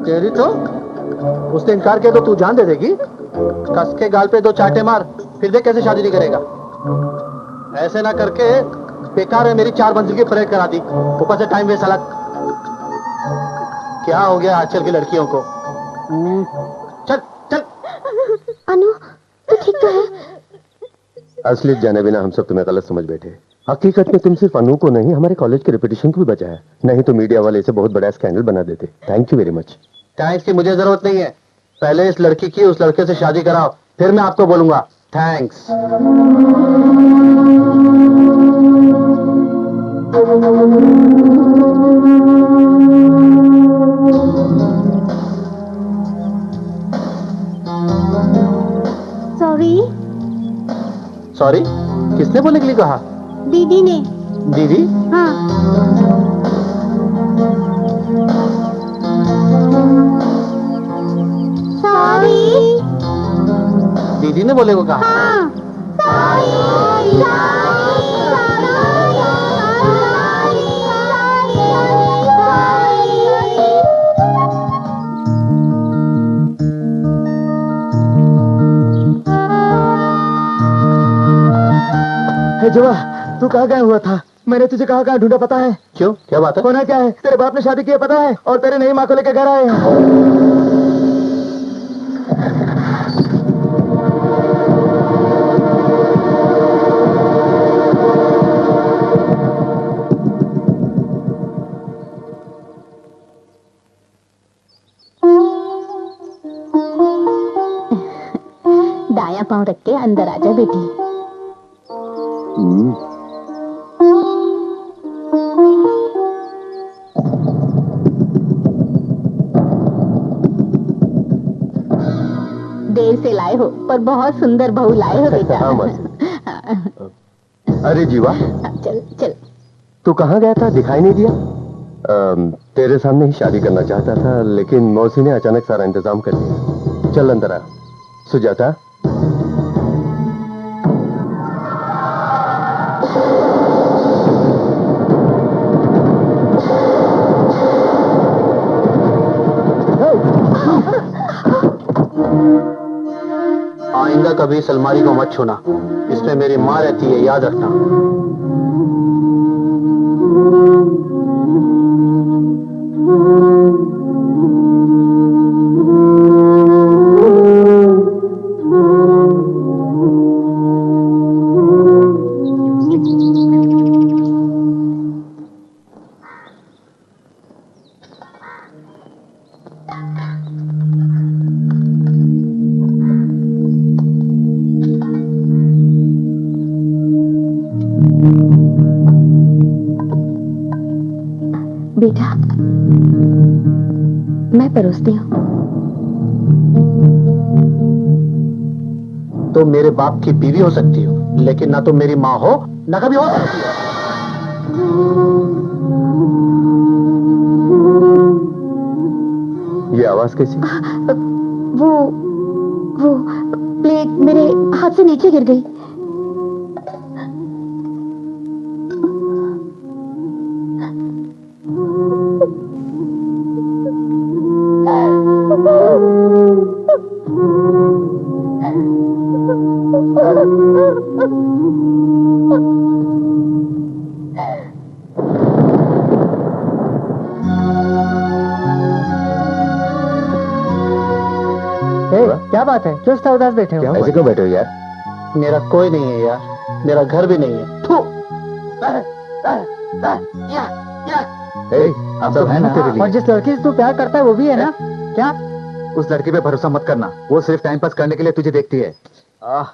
तेरी तो उसने इनकार किया तो तू जान दे देगी? कस के गाल पे दो चाटे मार, फिर देख कैसे शादी नहीं करेगा। ऐसे ना करके बेकार है मेरी 4 मंजिल की परेड करा दी, ऊपर से टाइम वेस्ट अलग। क्या हो गया आजकल की लड़कियों को? चल चल। अनु, तू ठीक तो है? असलियत जाने बिना हम सब तुम्हें गलत समझ बैठे। हकीकत में तुम सिर्फ अनु को नहीं, हमारे कॉलेज के रेपुटेशन को भी बचाया, नहीं तो मीडिया वाले इसे बहुत बड़ा स्कैंडल बना देते। Thank you very much. Thanks की मुझे जरूरत नहीं है, पहले इस लड़की की उस लड़के से शादी कराओ, फिर मैं आपको बोलूंगा थैंक्स। सॉरी? किसने बोलने के लिए कहा? दीदी ने। दीदी? हाँ। सॉरी। दीदी ने बोले को कहा? हाँ। हे जुआ, तू कहाँ गया हुआ था? मैंने तुझे कहाँ कहाँ ढूंढा पता है? क्यों, क्या बात है? होना क्या है, तेरे बाप ने शादी की है पता है, और तेरे नई माँ को लेकर घर आए हैं। दायां पांव रख के अंदर आजा बेटी। देर से लाए हो पर बहुत सुंदर बहू लाए हो बेटा। हाँ मासी। अरे जीवा, चल चल। तू कहाँ गया था, दिखाई नहीं दिया? तेरे सामने ही शादी करना चाहता था, लेकिन मौसी ने अचानक सारा इंतजाम कर दिया। चल अंदर आ। सुजाता, आइंदा कभी इस अलमारी को मत छूना, इसमें मेरी माँ रहती है, याद रखना। बेटा, मैं परोसती हूँ। तो मेरे बाप की बीवी हो सकती हो, लेकिन ना तो मेरी माँ हो, ना कभी हो सकती हो। ये आवाज कैसी? वो प्लेट मेरे हाथ से नीचे गिर गई। क्या बात है, क्यों इतना उदास बैठे हो? ऐसे क्यों बैठे हो यार? मेरा कोई नहीं है यार, मेरा घर भी नहीं है। थू। अब सब है ना तेरे लिए। और जिस लड़की से तू प्यार करता है वो भी है ना? क्या? उस लड़की पे भरोसा मत करना, वो सिर्फ टाइम पास करने के लिए तुझे देखती है।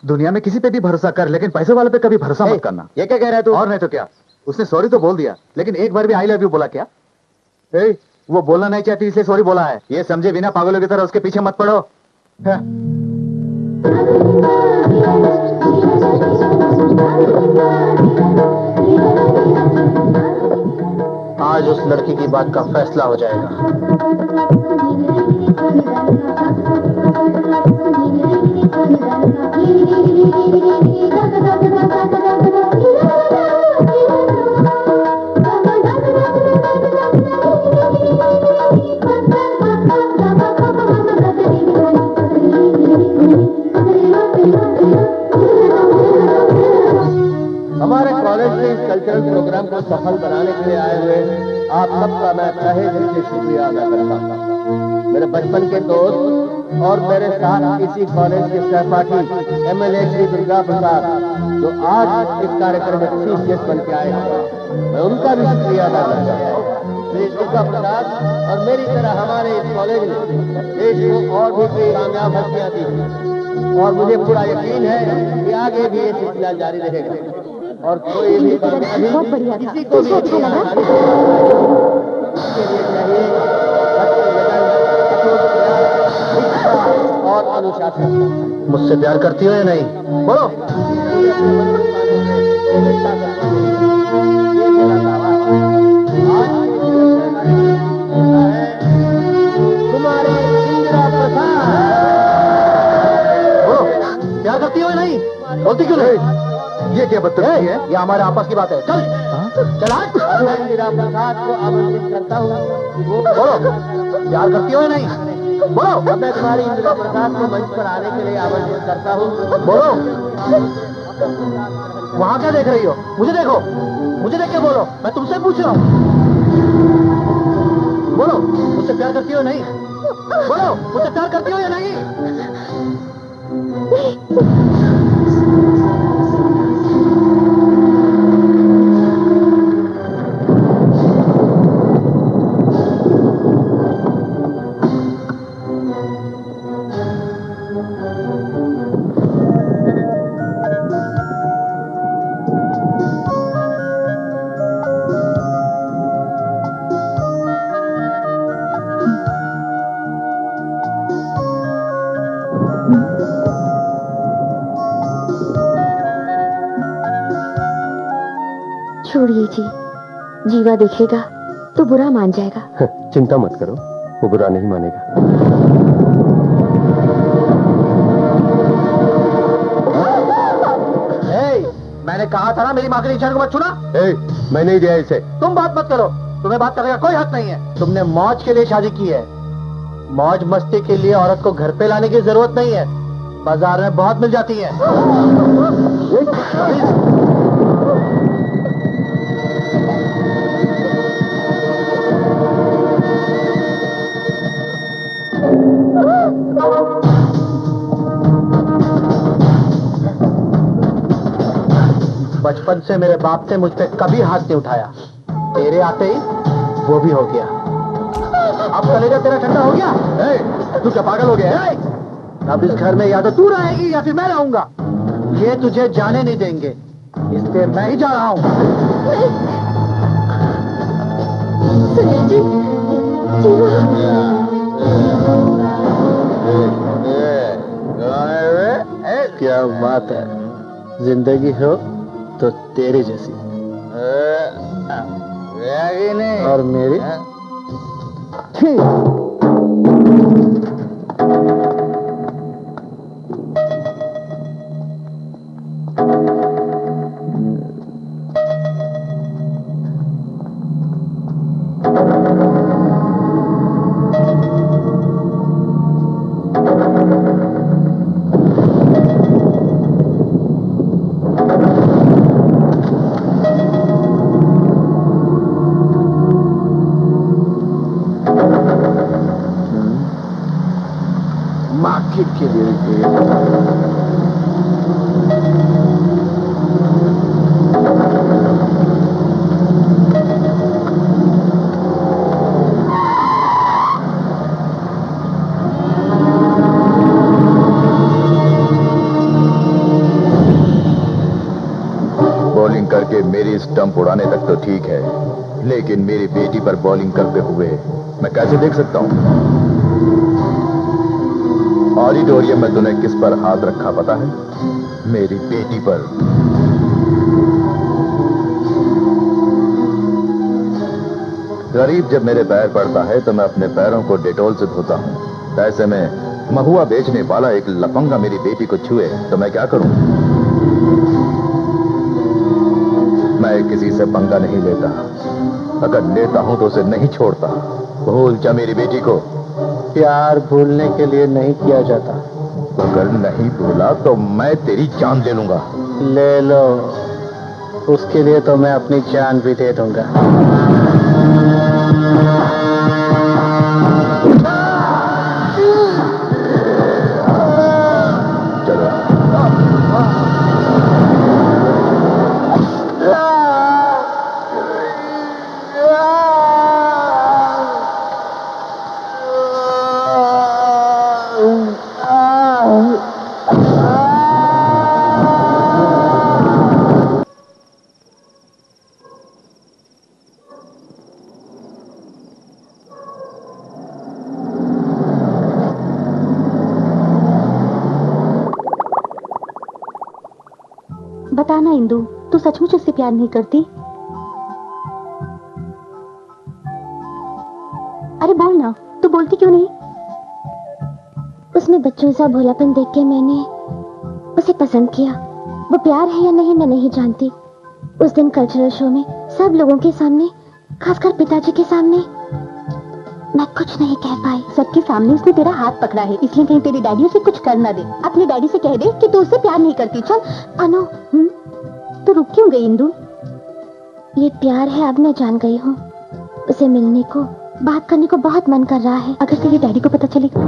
दुनिया में किसी पे भी भरोसा कर, लेकिन पैसे वाले पे कभी भरोसा मत करना। ये क्या कह रहा है तू? और नहीं तो क्या, उसने सॉरी तो बोल दिया, लेकिन एक बार भी आई लव यू बोला क्या? वो बोलना नहीं चाहती इसलिए सॉरी बोला है, ये समझे बिना पागलों की तरह उसके पीछे मत पड़ो। हाँ। आज उस लड़की की बात का फैसला हो जाएगा। हमारे कॉलेज के इस कल्चरल प्रोग्राम को सफल बनाने के लिए आए हुए आप सबका मैं तहे दिल से शुक्रिया अदा करता हूँ। मेरे बचपन के दोस्त और मेरे साथ इसी कॉलेज के सहपाठी एमएलए श्री दुर्गा प्रसाद, जो आज इस कार्यक्रम में चीफ गेस्ट बन के आए हैं, मैं उनका भी शुक्रिया अदा करता हूँ। श्री दुर्गा प्रसाद और मेरी तरह हमारे इस कॉलेज ने देश को और भी कई कामयाब हस्तियां दी हैं, और मुझे पूरा यकीन है कि आगे भी ये सिलसिला जारी रहेगा और कोई भी कामयाबी बहुत बढ़िया था। किसी को भी तुझे अच्छा लगा? इसके लिए चाहिए सत्य, लगन, कठोर प्रयास, निष्ठा और अनुशासन। मुझसे प्यार करती हो या नहीं? बोलो। मुझे तुम्हारी इंदिरा प्रसाद। प्यार करती हो या नहीं? बोलती क्यों नहीं? ये क्या बदतमीजी है? ये हमारे आपस की बात है। चल चला। मैं इंदिरा प्रसाद को आमंत्रित करता हूँ। बोलो, प्यार करती हो या नहीं? बोलो। अब मैं तुम्हारी इंदिरा प्रसाद को मंच पर आने के लिए आमंत्रित करता हूँ। बोलो, वहां क्या देख रही हो? मुझे देखो, मुझे देख के बोलो। मैं तुमसे पूछ रहा हूँ। बोलो, मुझसे प्यार करती हो या नहीं? बोलो, मुझसे प्यार करती हो या नहीं? छोड़िए जी, जीवा देखेगा तो बुरा मान जाएगा। चिंता मत करो, वो बुरा नहीं मानेगा। मैंने कहा था ना मेरी माँ के निशान को मत छूना। मैं नहीं दिया इसे। तुम बात मत करो, तुम्हें बात करने का कोई हक नहीं है। तुमने मौज के लिए शादी की है। मौज मस्ती के लिए औरत को घर पे लाने की जरूरत नहीं है, बाजार में बहुत मिल जाती है। बचपन से मेरे बाप ने मुझ पे कभी हाथ नहीं उठाया, तेरे आते ही वो भी हो गया। अब कलेजा तेरा ठंडा हो गया? तू क्या पागल हो गया है? अब इस घर में या तो तू रहेगी या फिर मैं रहूंगा। ये तुझे जाने नहीं देंगे, इसलिए मैं ही जा रहा हूँ। सुनील जी, क्या बात है, जिंदगी हो तो तेरी जैसी और मेरी मार्केट के लिए बॉलिंग करके मेरी स्टंप उड़ाने तक तो ठीक है, लेकिन मेरी बेटी पर बॉलिंग करते हुए मैं कैसे देख सकता हूं? ऑडिटोरियम में तूने किस पर हाथ रखा पता है? मेरी बेटी पर। गरीब जब मेरे पैर पड़ता है तो मैं अपने पैरों को डेटॉल से धोता हूं। ऐसे में महुआ बेचने वाला एक लफंगा मेरी बेटी को छुए तो मैं क्या करूं? मैं किसी से पंगा नहीं लेता, अगर लेता हूं तो उसे नहीं छोड़ता। भूल जा मेरी बेटी को। प्यार भूलने के लिए नहीं किया जाता। अगर नहीं भूला तो मैं तेरी जान ले लूंगा। ले लो, उसके लिए तो मैं अपनी जान भी दे दूंगा। चलो बता ना इंदु, तू सचमुच उससे प्यार नहीं करती? अरे बोल ना, तू बोलती क्यों नहीं? उसमें बच्चों सा भोलापन देख के मैंने उसे पसंद किया। वो प्यार है या नहीं मैं नहीं जानती। उस दिन कल्चरल शो में सब लोगों के सामने, खासकर पिताजी के सामने, मैं कुछ नहीं कह पाई। सबके सामने उसने तेरा हाथ पकड़ा है, इसलिए कहीं तेरी डैडी उसे कुछ कर ना दे। अपने डैडी से कह दे कि तू उससे प्यार नहीं करती। चल। अनु, तू रुक क्यों गई इंदु? ये प्यार है अब मैं जान गई हूँ। उसे मिलने को, बात करने को बहुत मन कर रहा है। अगर तेरे डैडी को पता चलेगा?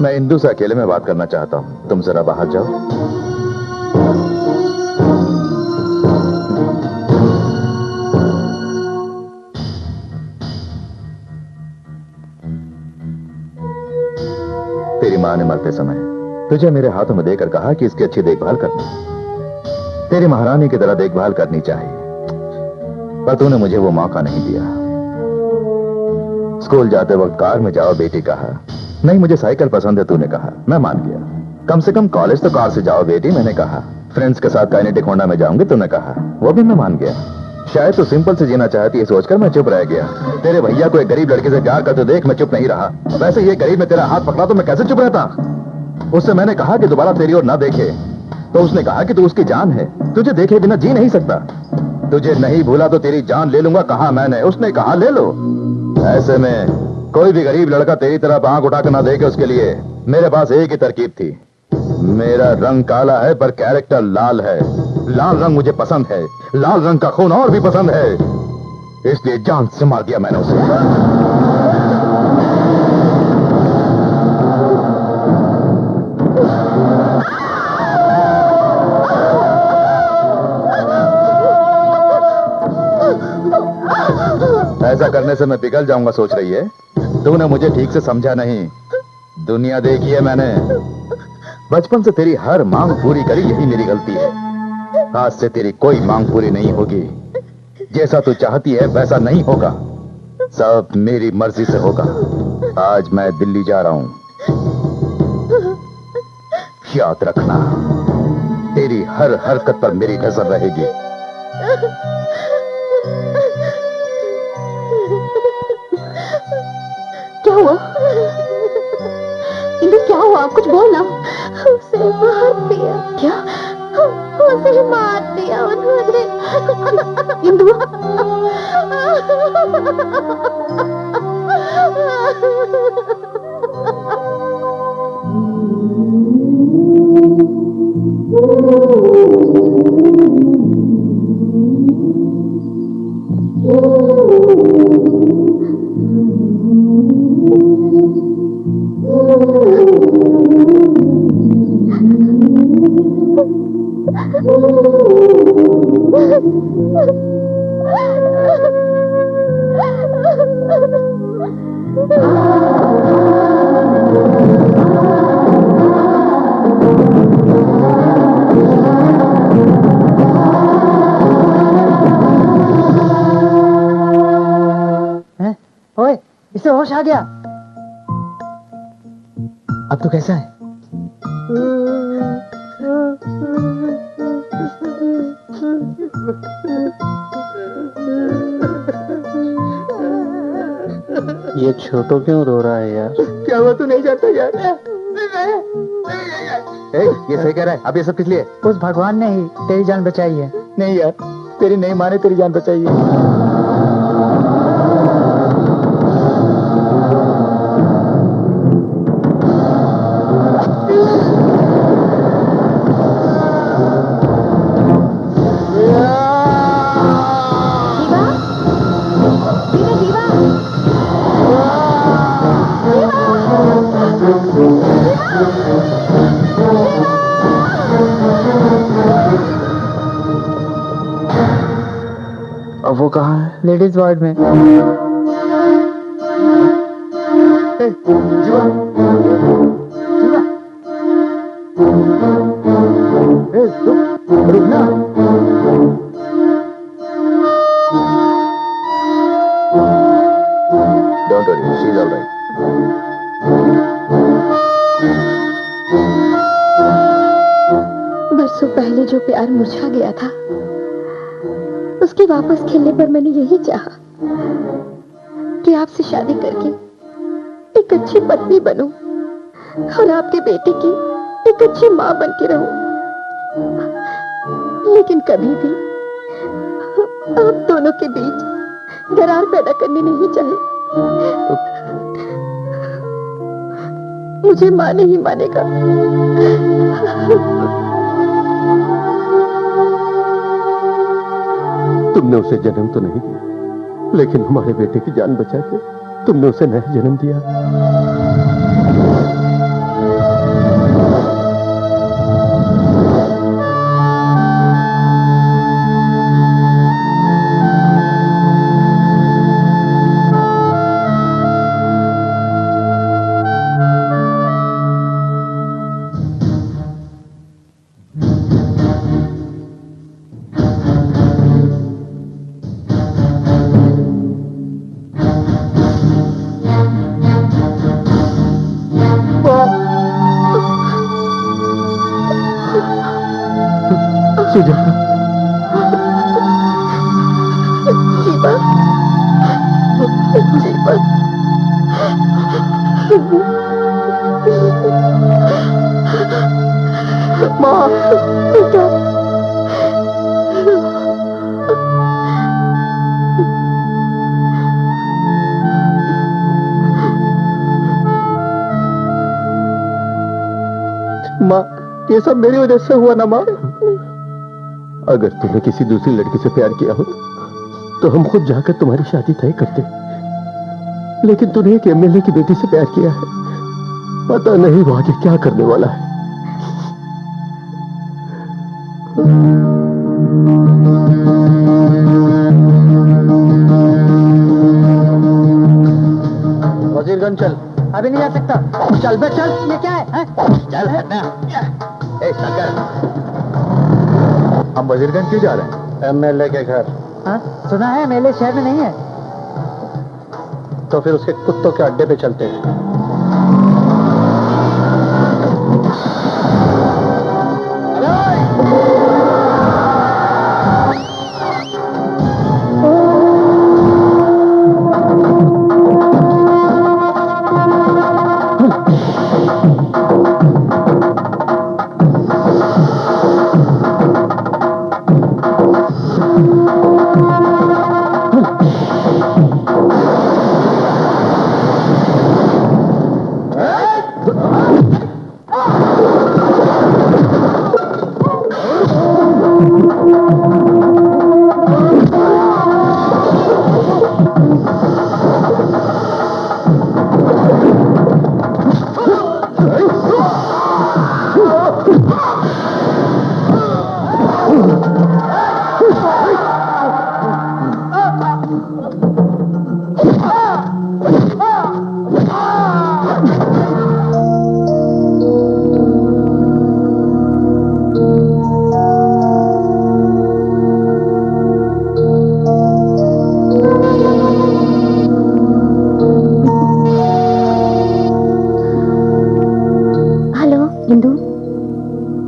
मैं इंदु से अकेले में बात करना चाहता हूँ, तुम जरा बाहर जाओ। तेरी माँ ने मरते समय तुझे मेरे हाथों में देकर कहा कि इसकी अच्छी देखभाल करनी, तेरी महारानी की तरह देखभाल करनी चाहिए, पर तूने मुझे वो मौका नहीं दिया। स्कूल जाते वक्त कार में जाओ बेटी कहा, नहीं मुझे साइकिल पसंद है तूने कहा, मैं मान गया। कम से कम कॉलेज तो कार से जाओ बेटी मैंने कहा। फ्रेंड्स के साथ काइनेटिक होंडा में जाऊंगी तूने कहा, वो भी मैं मान गया। शायद तू सिंपल से जीना चाहती है सोचकर मैं चुप रह गया। तेरे भैया को एक गरीब लड़के से प्यार करते देख मैं चुप नहीं रहा। वैसे ये गरीब में तेरा हाथ पकड़ा तो मैं कैसे चुप रहता? उससे मैंने कहा कि दोबारा तेरी ओर ना देखे, तो उसने कहा कि तू उसकी जान है, तुझे देखे बिना जी नहीं सकता। तुझे नहीं भूला तो तेरी जान ले लूंगा कहा मैंने, उसने कहा ले लो। ऐसे में कोई भी गरीब लड़का तेरी तरफ आंख उठाकर ना देखे उसके लिए मेरे पास एक ही तरकीब थी। मेरा रंग काला है पर कैरेक्टर लाल है। लाल रंग मुझे पसंद है, लाल रंग का खून और भी पसंद है, इसलिए जान से मार दिया मैंने उसे। ऐसा करने से मैं पिघल जाऊंगा सोच रही है? तूने मुझे ठीक से समझा नहीं। दुनिया देखी है मैंने, बचपन से तेरी हर मांग पूरी करी, यही मेरी गलती है। आज से तेरी कोई मांग पूरी नहीं होगी। जैसा तू चाहती है वैसा नहीं होगा, सब मेरी मर्जी से होगा। आज मैं दिल्ली जा रहा हूं, याद रखना तेरी हर हरकत पर मेरी नजर रहेगी। क्या हुआ इंदु, क्या हुआ? कुछ बोल ना। उसे मार दिया। क्या? उसे मार दिया उन्होंने। इंदु, ओए, इसे होश आ गया। अब तो कैसा है? ये छोटू क्यों रो रहा है यार? क्या हुआ तू नहीं जानता यार? ये सही कह रहा है, अब ये सब किस लिए? उस भगवान ने ही तेरी जान बचाई है। नहीं यार, तेरी नहीं माने तेरी जान बचाई है। अब वो कहाँ है? लेडीज वार्ड में। जीवा, जीवा, रुक ना। Don't worry, she's all right. प्यार मुरझा गया था, उसके वापस खिलने पर मैंने यही चाहा कि आपसे शादी करके एक अच्छी पत्नी बनूं और आपके बेटे की एक अच्छी मां बन के रहूं। लेकिन कभी भी आप दोनों के बीच दरार पैदा करनी नहीं चाहे। मुझे माँ नहीं मानेगा। तुमने उसे जन्म तो नहीं दिया, लेकिन हमारे बेटे की जान बचा के तुमने उसे नया जन्म दिया। सुजाता, जीवा, जीवा, माँ, बेटा, माँ, ये सब मेरी वजह से हुआ ना माँ। अगर तूने किसी दूसरी लड़की से प्यार किया हो तो हम खुद जाकर तुम्हारी शादी तय करते, लेकिन तूने एक एमएलए की बेटी से प्यार किया है। पता नहीं वो आगे क्या करने वाला है। वजीरगंज चल। अभी नहीं आ सकता। चल बे चल। ये क्या है? चल हटना। ए शंकर, हम वजीरगंज क्यों जा रहे हैं? एमएलए के घर। हाँ? सुना है मेले शहर में नहीं है। तो फिर उसके कुत्तों के अड्डे पे चलते हैं।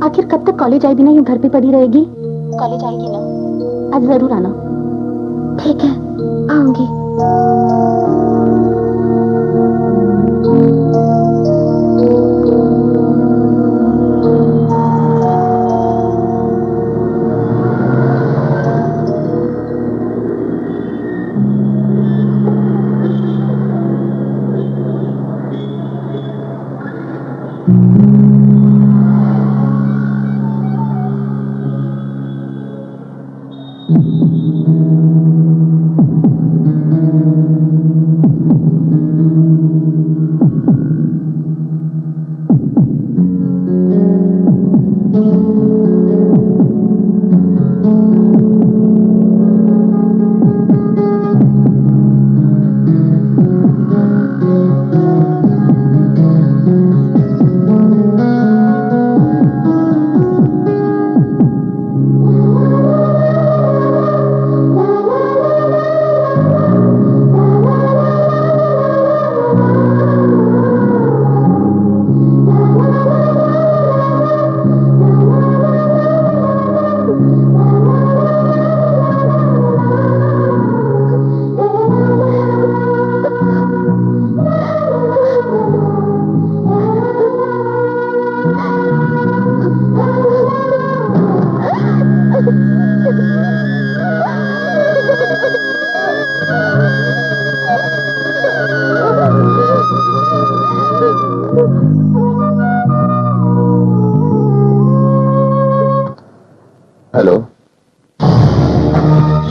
आखिर कब तक कॉलेज आई भी नहीं, घर पे पड़ी रहेगी? कॉलेज आएगी ना, आज जरूर आना। ठीक है, आऊंगी।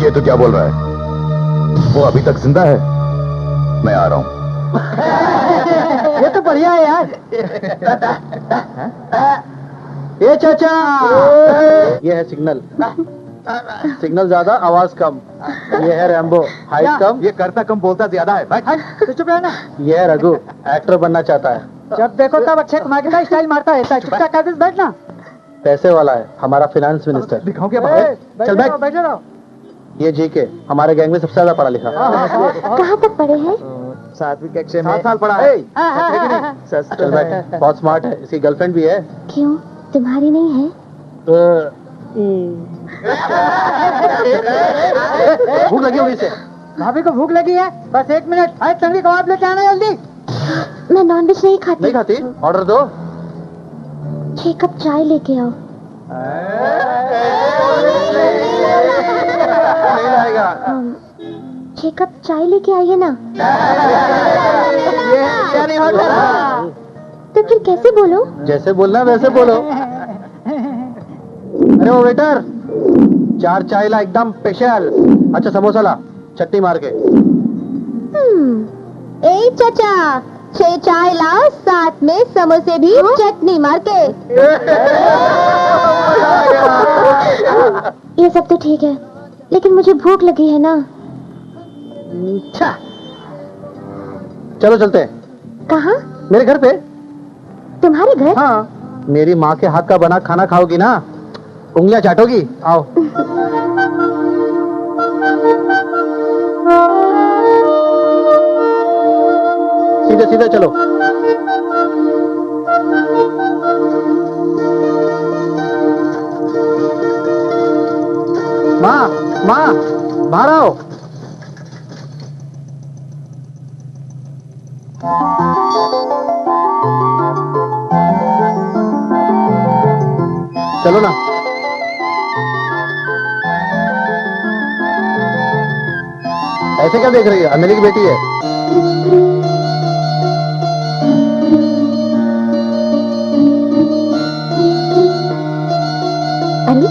ये तो क्या बोल रहा है? वो अभी तक जिंदा है? मैं आ रहा हूं। ये तो बढ़िया है यार। ये चाचा, ये है सिग्नल। सिग्नल ज्यादा, आवाज कम। ये है रैम्बो, हाइट कम। ये करता कम बोलता ज्यादा है। तो चुप रहना। ये है रघु, एक्टर बनना चाहता है। जब देखो तब अक्षय कुमार की स्टाइल मारता रहता है। चुपचाप कर बैठना। पैसे वाला है, हमारा फाइनेंस मिनिस्टर। दिखाऊं क्या? चल बैठ। बैठे रहो। ये जीके, हमारे गैंग में सबसे ज्यादा पढ़ा लिखा। कहाँ तक पढ़े हैं? 7वीं कक्षा में। 7 साल पढ़ा है। चल बैठ, बहुत स्मार्ट है। इसकी गर्लफ्रेंड भी है। क्यों, तुम्हारी नहीं है? भूख लगी होगी इसे। भाभी को भूख लगी है? बस 1 मिनट। आए तंगड़ी कबाब लेके आना जल्दी। मैं नॉनवेज नहीं खाती। नहीं खाती? ऑर्डर दो। 6 कप चाय लेके आओ। नहीं लाएगा। 6 कप चाय लेके आइए ना। ये नहीं होता। तो फिर कैसे बोलो? जैसे बोलना वैसे बोलो। अरे वो वेटर, 4 चाय ला, एकदम स्पेशल। अच्छा समोसा ला, चटनी मार के। ए चाचा, 6 चाय लाओ, साथ में समोसे भी चटनी मार के। ये सब तो ठीक है, लेकिन मुझे भूख लगी है ना। चलो चलते हैं। कहाँ? मेरे घर पे। तुम्हारे घर? हाँ, मेरी माँ के हाथ का बना खाना खाओगी ना, उंगलियां चाटोगी। आओ। सीधे सीधे चलो। माँ, माँ, बाहर आओ। चलो ना। ऐसे क्या देख रही है? अमेली की बेटी है। अरे,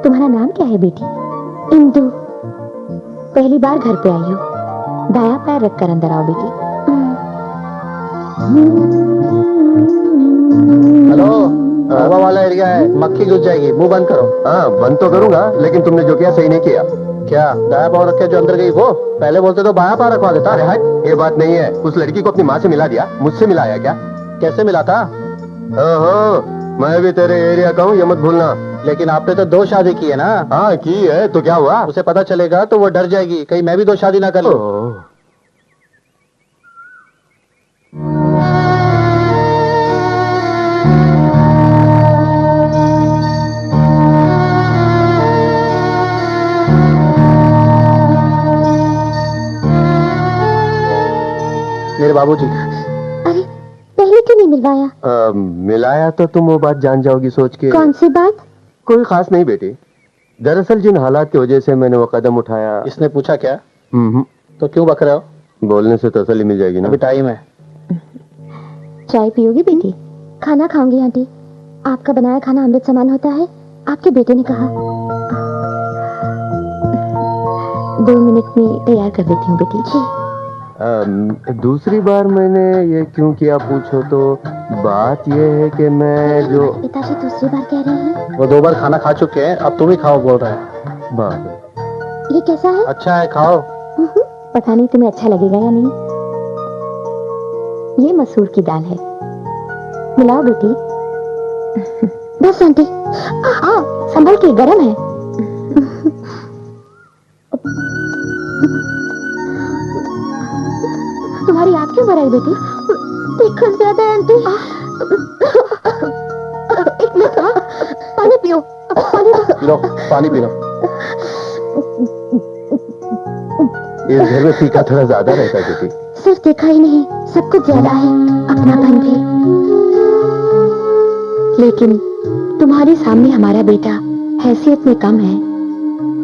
तुम्हारा नाम क्या है बेटी? इंदु। पहली बार घर पे आई हो। दाया पैर रखकर अंदर आओ बेटी। हेलो, हवा वाला एरिया है, मक्खी घुस जाएगी। मुंह बंद करो। हाँ, बंद तो करूंगा, लेकिन तुमने जो किया सही नहीं किया। क्या दाया पाँव रख के जो अंदर गई वो? पहले बोलते तो बाया पाँव रखवा देता। अरे हट, ये बात नहीं है। उस लड़की को अपनी माँ से मिला दिया, मुझसे मिलाया क्या? कैसे मिला था? ओहो, मैं भी तेरे एरिया का हूँ, ये मत भूलना। लेकिन आपने तो 2 शादी की है ना। हाँ की है, तो क्या हुआ? उसे पता चलेगा तो वो डर जाएगी, कहीं मैं भी 2 शादी ना कर लूं। ओह, मेरे बाबूजी। अरे, पहले क्यों नहीं मिलवाया? मिलाया तो तुम वो बात जान जाओगी सोच के। कौन सी बात? कोई खास नहीं बेटी, दरअसल जिन हालात की वजह से मैंने वो कदम उठाया। इसने पूछा क्या? हम्म, तो क्यों बक रहे हो? बोलने से तसल्ली मिल जाएगी ना। अभी टाइम है। चाय पियोगी बेटी? खाना खाऊंगी आंटी। आपका बनाया खाना अमृत समान होता है, आपके बेटे ने कहा। 2 मिनट में तैयार कर देती हूँ बेटी जी। दूसरी बार मैंने ये क्यों किया पूछो तो बात ये है कि मैं जो पिताजी दूसरी बार कह रहे हैं। वो 2 बार खाना खा चुके हैं, अब तुम ही खाओ बोल रहे हैं। बात ये कैसा है? अच्छा है, खाओ। पता नहीं तुम्हें अच्छा लगेगा या नहीं। ये मसूर की दाल है, मिलाओ बेटी। बस आंटी। संभल के, गरम है। तुम्हारी आँख क्यों भर आई बेटी? तीखन ज्यादा है आंटी। एक मिनट, पानी पियो। पानी लो, पानी पी लो। इस घर में फीका थोड़ा ज्यादा रहता है बेटी। सिर्फ देखा ही नहीं, सब कुछ ज्यादा है, अपनापन भी। लेकिन तुम्हारे सामने हमारा बेटा हैसियत में कम है,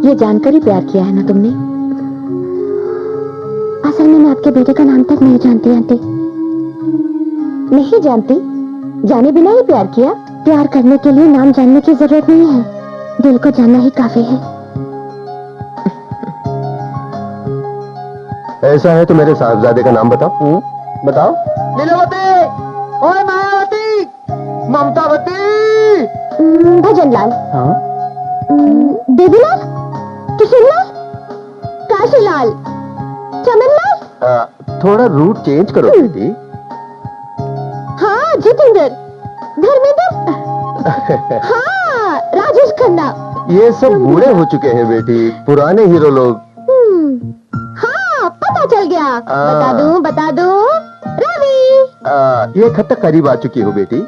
ये जानकर ही प्यार किया है ना तुमने? असल में मैं आपके बेटे का नाम तक नहीं जानती आंटी। नहीं जानती? जाने बिना ही प्यार किया? प्यार करने के लिए नाम जानने की जरूरत नहीं है। दिल को जानना ही काफी है। ऐसा है तो मेरे साहबजादे का नाम बताओ। बताओ। लीलावती, ओए मायावती, ममतावती। भजनलाल, हाँ? देवीलाल, किशनलाल, काशीलाल, चमनलाल। थोड़ा रूट चेंज करो बेटी। हाँ जितेंद्र, धर्मेंद्र, हाँ राजेश खन्ना। ये सब बूढ़े हो चुके हैं बेटी, पुराने हीरो लोग। हाँ पता चल गया। बता दूं रवि। ये खत तक करीब आ चुकी हो बेटी।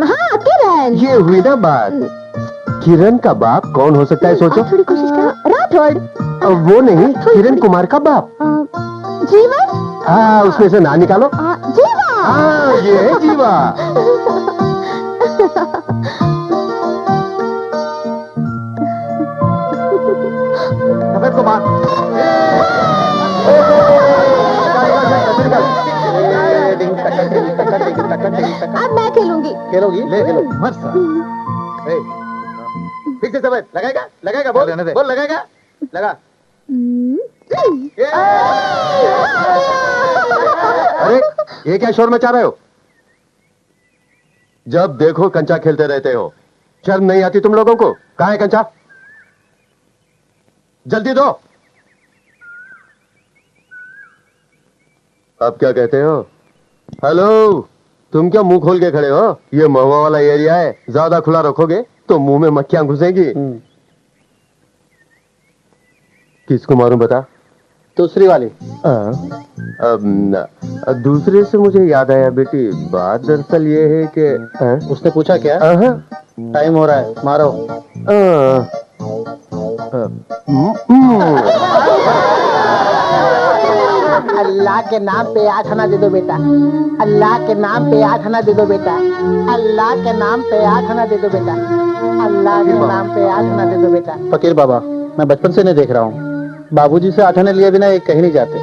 हाँ किरण। ये हुई ना बात। किरण का बाप कौन हो सकता है सोचो। थोड़ी कोशिश करो। राठौड़। वो नहीं, किरण कुमार का बाप। जीवन। हाँ, उसमें से ना निकालो। जीवा। हाँ, ये है जीवा। सफेद को मार। अब मैं खेलूंगी। खेलोगी? ले खेलो। मत फिर से सफेद लगाएगा, लगाएगा, बोल रहने दे। बोल, लगाएगा, लगा। अरे ये क्या शोर मचा रहे हो? जब देखो कंचा खेलते रहते हो, शर्म नहीं आती तुम लोगों को? कहाँ है कंचा? जल्दी दो। अब क्या कहते हो? हेलो, तुम क्या मुंह खोल के खड़े हो? ये महुआ वाला एरिया है, ज्यादा खुला रखोगे तो मुंह में मक्खियां घुसेंगी। किसको मारूं बता? दूसरी वाली। दूसरे से मुझे याद आया बेटी, बात दरअसल ये है कि उसने पूछा क्या? टाइम हो रहा है, मारो। अल्लाह के नाम पे 8 आना दे दो बेटा। अल्लाह के नाम पे 8 आना दे दो बेटा। अल्लाह के नाम पे 8 आना दे दो बेटा। अल्लाह के नाम पे 8 आना दे दो बेटा। फकीर बाबा, मैं बचपन से नहीं देख रहा हूँ, बाबूजी से 8 आने लिए बिना ये कहीं नहीं जाते।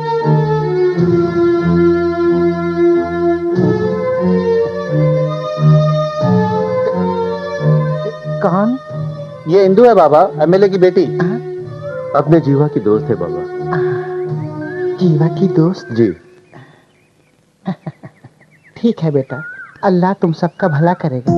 कौन? ये इंदू है बाबा, एमएलए की बेटी। अपने जीवा की दोस्त है बाबा। जीवा की दोस्त? जी। ठीक है बेटा, अल्लाह तुम सबका भला करेगा।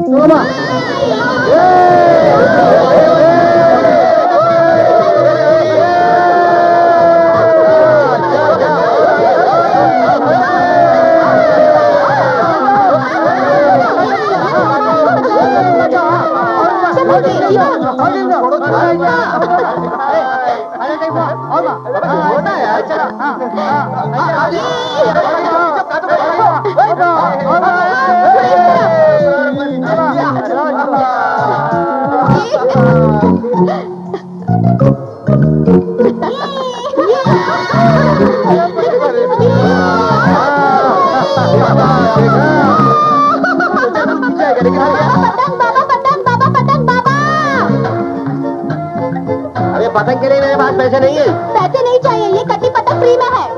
अरे पतंग के लिए मेरे पास पैसे नहीं है। पैसे नहीं चाहिए, ये कटी पतंग फ्री में है।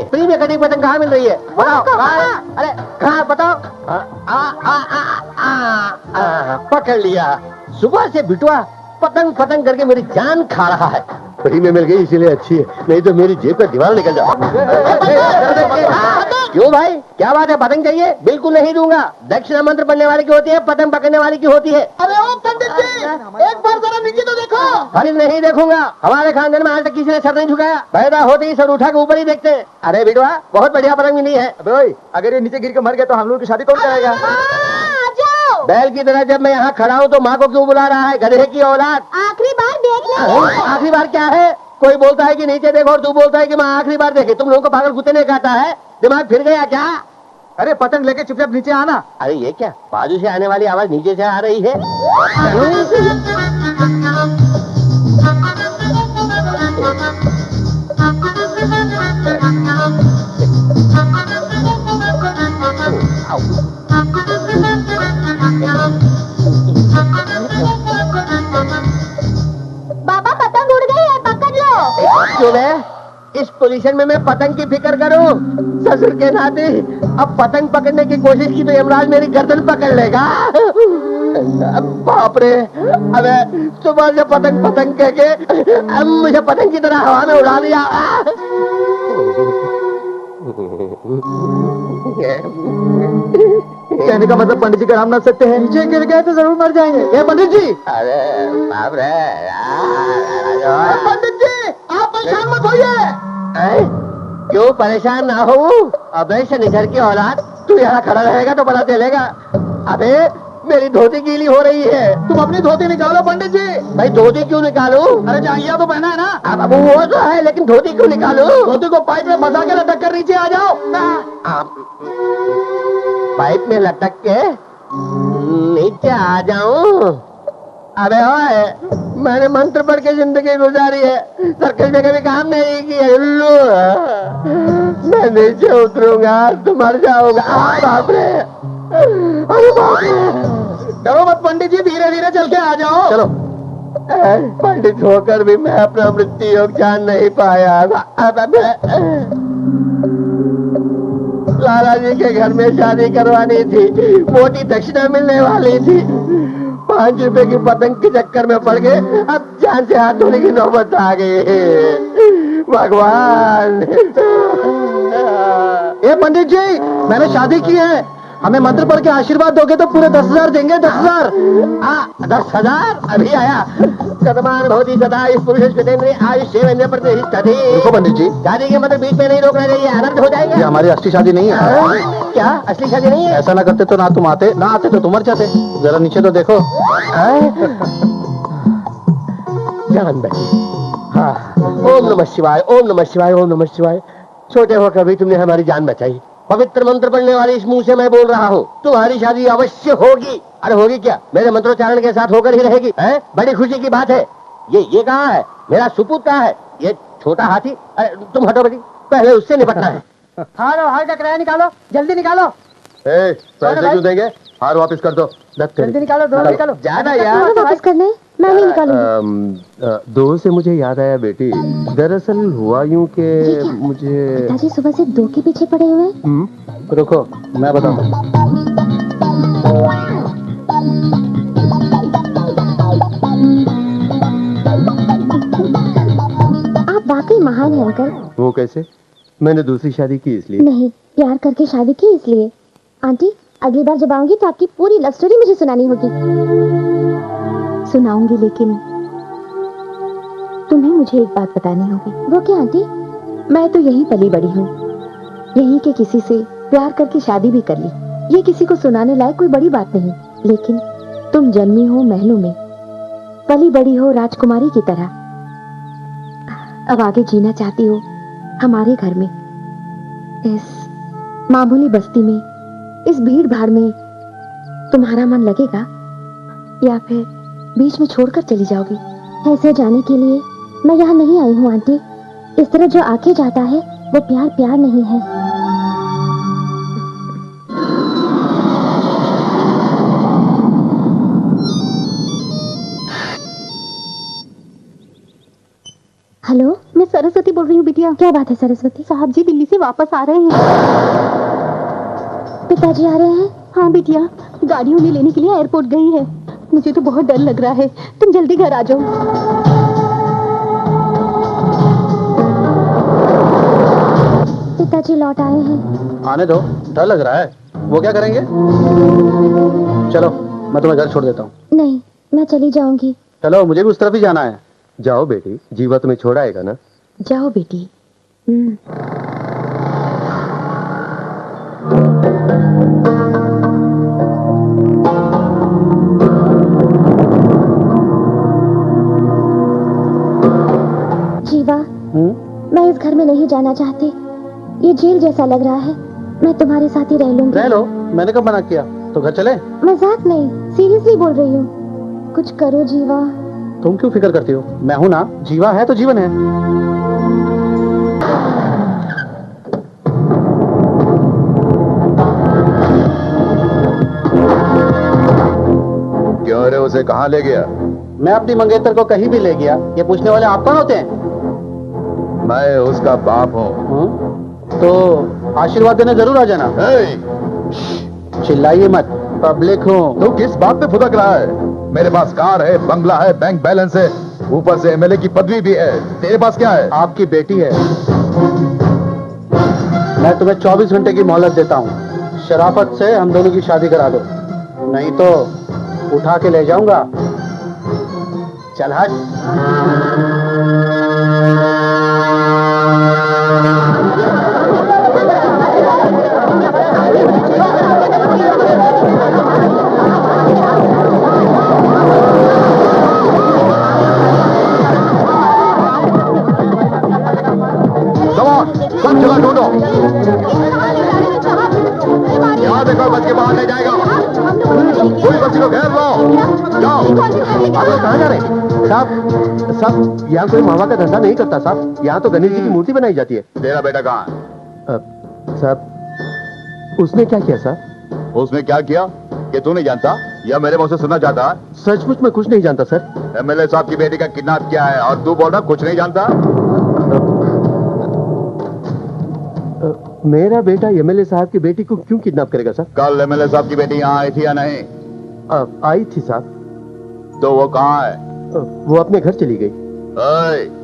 फ्री में कटी पतंग कहाँ मिल रही है? बताओ कहाँ? अरे कहाँ बताओ? पकड़ लिया। सुबह से बिटुआ पतंग पतंग करके मेरी जान खा रहा है। फ्री में मिल गई इसीलिए अच्छी है, नहीं तो मेरी जेब पे दीवार निकल जाए। क्यों भाई, क्या बात है? पतंग चाहिए? बिल्कुल नहीं दूंगा। दक्षिणा मंत्र पढ़ने वाले की होती है, पतंग पकड़ने वाली की होती है। अरे ओ पंडित जी, एक बार जरा नीचे तो देखो। अरे नहीं देखूंगा, हमारे खानदान में आज तक किसी ने सर नहीं झुकाया। पैदा होते ही सर उठा के ऊपर ही देखते हैं। अरे बिटुआ, बहुत बढ़िया पतंग मिली है। अगर ये नीचे गिर के मर गया तो हम लोग की शादी कौन कराएगा? बैल की तरह जब मैं यहाँ खड़ा हूँ तो माँ को क्यों बुला रहा है? गधे की औलाद। आखिरी बार देख ले। आखिरी बार क्या है? कोई बोलता है कि नीचे देखो और तू बोलता है कि मैं आखिरी बार देखे। तुम लोगों को पागल कुत्ते ने कहता है, दिमाग फिर गया क्या? अरे पतंग लेके चुपचाप नीचे आना। अरे ये क्या, बाजू से आने वाली आवाज नीचे से आ रही है? बाबा पतंग उड़ गई है, पकड़ लो। क्यों बे? इस पोजीशन में मैं पतंग की फिक्र करूं? ससुर के नाते अब पतंग पकड़ने की कोशिश की तो यमराज मेरी गर्दन पकड़ लेगा। बाप रे, अबे सुबह से पतंग पतंग कह के अब मुझे पतंग की तरह हवा में उड़ा दिया। कहने का मतलब पंडित जी का नाम ना सकते हैं, नीचे गिर गए तो जरूर मर जाएंगे। ये पंडित जी, अरे बाप रे, पंडित जी आप परेशान मत होइए। क्यों परेशान ना हो? अबे शनिचर की औलाद, तू यहाँ खड़ा रहेगा तो पता चलेगा। अबे मेरी धोती गीली हो रही है। तुम अपनी धोती निकालो पंडित जी। भाई धोती क्यों निकालूं? अरे जांघिया तो पहना है ना। अब वो तो है, लेकिन धोती क्यों निकालूं? धोती को पाइप में फंसा के लटक कर नीचे आ जाओ। पाइप में लटक के नीचे आ जाऊं? अबे ओए, मैंने मंत्र पढ़ के जिंदगी गुजारी है, सर्कल में कभी काम नहीं किया। उल्लू, मैं नीचे उतरूंगा तो मर जाऊंगा। बाप रे, अरे बाप रे। डरो मत पंडित जी, धीरे धीरे चल के आ जाओ। चलो। पंडित होकर भी मैं अपना मृत्यु योग जान नहीं पाया। लाला जी के घर में शादी करवानी थी, मोटी दक्षिणा मिलने वाली थी। 5 रुपए की पतंग के चक्कर में पड़ गए, अब जान से हाथ धोने की नौबत आ गई। भगवान। ए पंडित जी, मैंने शादी की है, हमें मंत्र पढ़ के आशीर्वाद दोगे तो पूरे 10,000 देंगे। 10,000। 10,000 अभी आया। शतमान भवति सदा इस पुरुष कृतेन्द्रिय आयुष्येवेन्द्रिय प्रतिष्ठति। देखो पंडित जी, शादी के मतलब बीच में नहीं रोकना चाहिए, अनर्थ हो जाएगा। ये हमारी असली शादी नहीं है। क्या असली शादी नहीं है? ऐसा ना करते तो ना तुम आते, ना आते तो तुम मर जाते। जरा नीचे तो देखो। जान बची। हाँ, ओम नमः शिवाय, ओम नमः शिवाय, ओम नमः शिवाय। छोटे होकर भी तुमने हमारी जान बचाई। पवित्र मंत्र पढ़ने वाले इस मुंह से मैं बोल रहा हूँ, तुम्हारी शादी अवश्य होगी। अरे होगी क्या, मेरे मंत्रोच्चारण के साथ होकर ही रहेगी। है बड़ी खुशी की बात है। ये कहाँ है? मेरा सुपुत्र कहाँ है? ये छोटा हाथी। अरे तुम हटो बेटी, पहले उससे निपटना है। हार का किराया निकालो, जल्दी निकालो। पैसे क्यों देंगे? हार वापस कर दो। जल्दी निकालो, दो निकालो। ज्यादा यार। वापस करने मैं नहीं निकालूंगी। दो से मुझे याद आया बेटी, दरअसल हुआ यूं कि मुझे पिताजी सुबह से 2 के पीछे पड़े हुए हैं। रुको, मैं बताता हूँ। आप वाकई महान हैं अंकल। वो कैसे? मैंने दूसरी शादी की इसलिए। नहीं, प्यार करके शादी की इसलिए। आंटी, अगली बार जब आऊंगी तो आपकी पूरी लव स्टोरी मुझे सुनानी होगी। सुनाऊंगी, लेकिन तुम्हें मुझे एक बात बतानी होगी। वो क्या आंटी? मैं तो यहीं पली बड़ी हूँ, यहीं के किसी से प्यार करके शादी भी कर ली। ये किसी को सुनाने लायक कोई बड़ी बात नहीं, लेकिन तुम जन्मी हो महलों में, पली बड़ी हो राजकुमारी की तरह। अब आगे जीना चाहती हो हमारे घर में, इस मामूली बस्ती में, इस भीड़ भाड़ में तुम्हारा मन लगेगा, या फिर बीच में छोड़कर चली जाओगी? ऐसे जाने के लिए मैं यहाँ नहीं आई हूँ आंटी। इस तरह जो आके जाता है वो प्यार प्यार नहीं है। हेलो, मैं सरस्वती बोल रही हूँ बिटिया। क्या बात है सरस्वती? साहब जी दिल्ली से वापस आ रहे हैं। पिताजी आ रहे हैं? हाँ बिटिया, गाड़ी उन्हें लेने के लिए एयरपोर्ट गई है। मुझे तो बहुत डर लग रहा है, तुम जल्दी घर आ जाओ। पिताजी लौट आए हैं। आने दो, डर लग रहा है। वो क्या करेंगे? चलो, मैं तुम्हें घर छोड़ देता हूँ। नहीं, मैं चली जाऊंगी। चलो, मुझे भी उस तरफ ही जाना है। जाओ बेटी, जीवा तुम्हें छोड़ाएगा ना। जाओ बेटी। जीवा, मैं इस घर में नहीं जाना चाहती। ये जेल जैसा लग रहा है। मैं तुम्हारे साथ ही रह लूंगी। रह लो, मैंने कब मना किया? तो घर चले? मजाक नहीं, सीरियसली बोल रही हूँ। कुछ करो जीवा। तुम क्यों फिक्र करती हो? मैं हूं ना। जीवा है तो जीवन है। क्यों रे, उसे कहाँ ले गया? मैं अपनी मंगेतर को कहीं भी ले गया। ये पूछने वाले आप कौन होते हैं? मैं उसका बाप हूँ। तो आशीर्वाद देने जरूर आ जाना। चिल्लाइए मत, पब्लिक हूँ। तू किस बात पे फुदक रहा है? मेरे पास कार है, बंगला है, बैंक बैलेंस है, ऊपर से एमएलए की पदवी भी है। तेरे पास क्या है? आपकी बेटी है। मैं तुम्हें 24 घंटे की मोहलत देता हूँ। शराफत से हम दोनों की शादी करा दो, नहीं तो उठा के ले जाऊंगा। चल हट। सब जगह ढूंढो। यहाँ देखो, बच के बाहर ले जाएगा। पूरी बच्ची को घेर लो। जाओ। आप लोग कहाँ जा रहे हैं? साहब यहाँ कोई मावा का धंधा नहीं करता साहब। यहाँ तो गणेश जी की मूर्ति बनाई जाती है। तेरा बेटा कहाँ है? साहब उसने क्या किया साहब? उसने क्या किया कि तू नहीं जानता या मेरे मुंह से सुनना चाहता? सचमुच में कुछ नहीं जानता सर। एमएलए साहब की बेटी का किडनैप किया है और तू बोल रहा कुछ नहीं जानता? मेरा बेटा एमएलए साहब की बेटी को क्यों किडनैप करेगा सर? कल एमएलए साहब की बेटी यहाँ आई थी या नहीं? आई थी साहब। तो वो कहाँ है? वो अपने घर चली गई।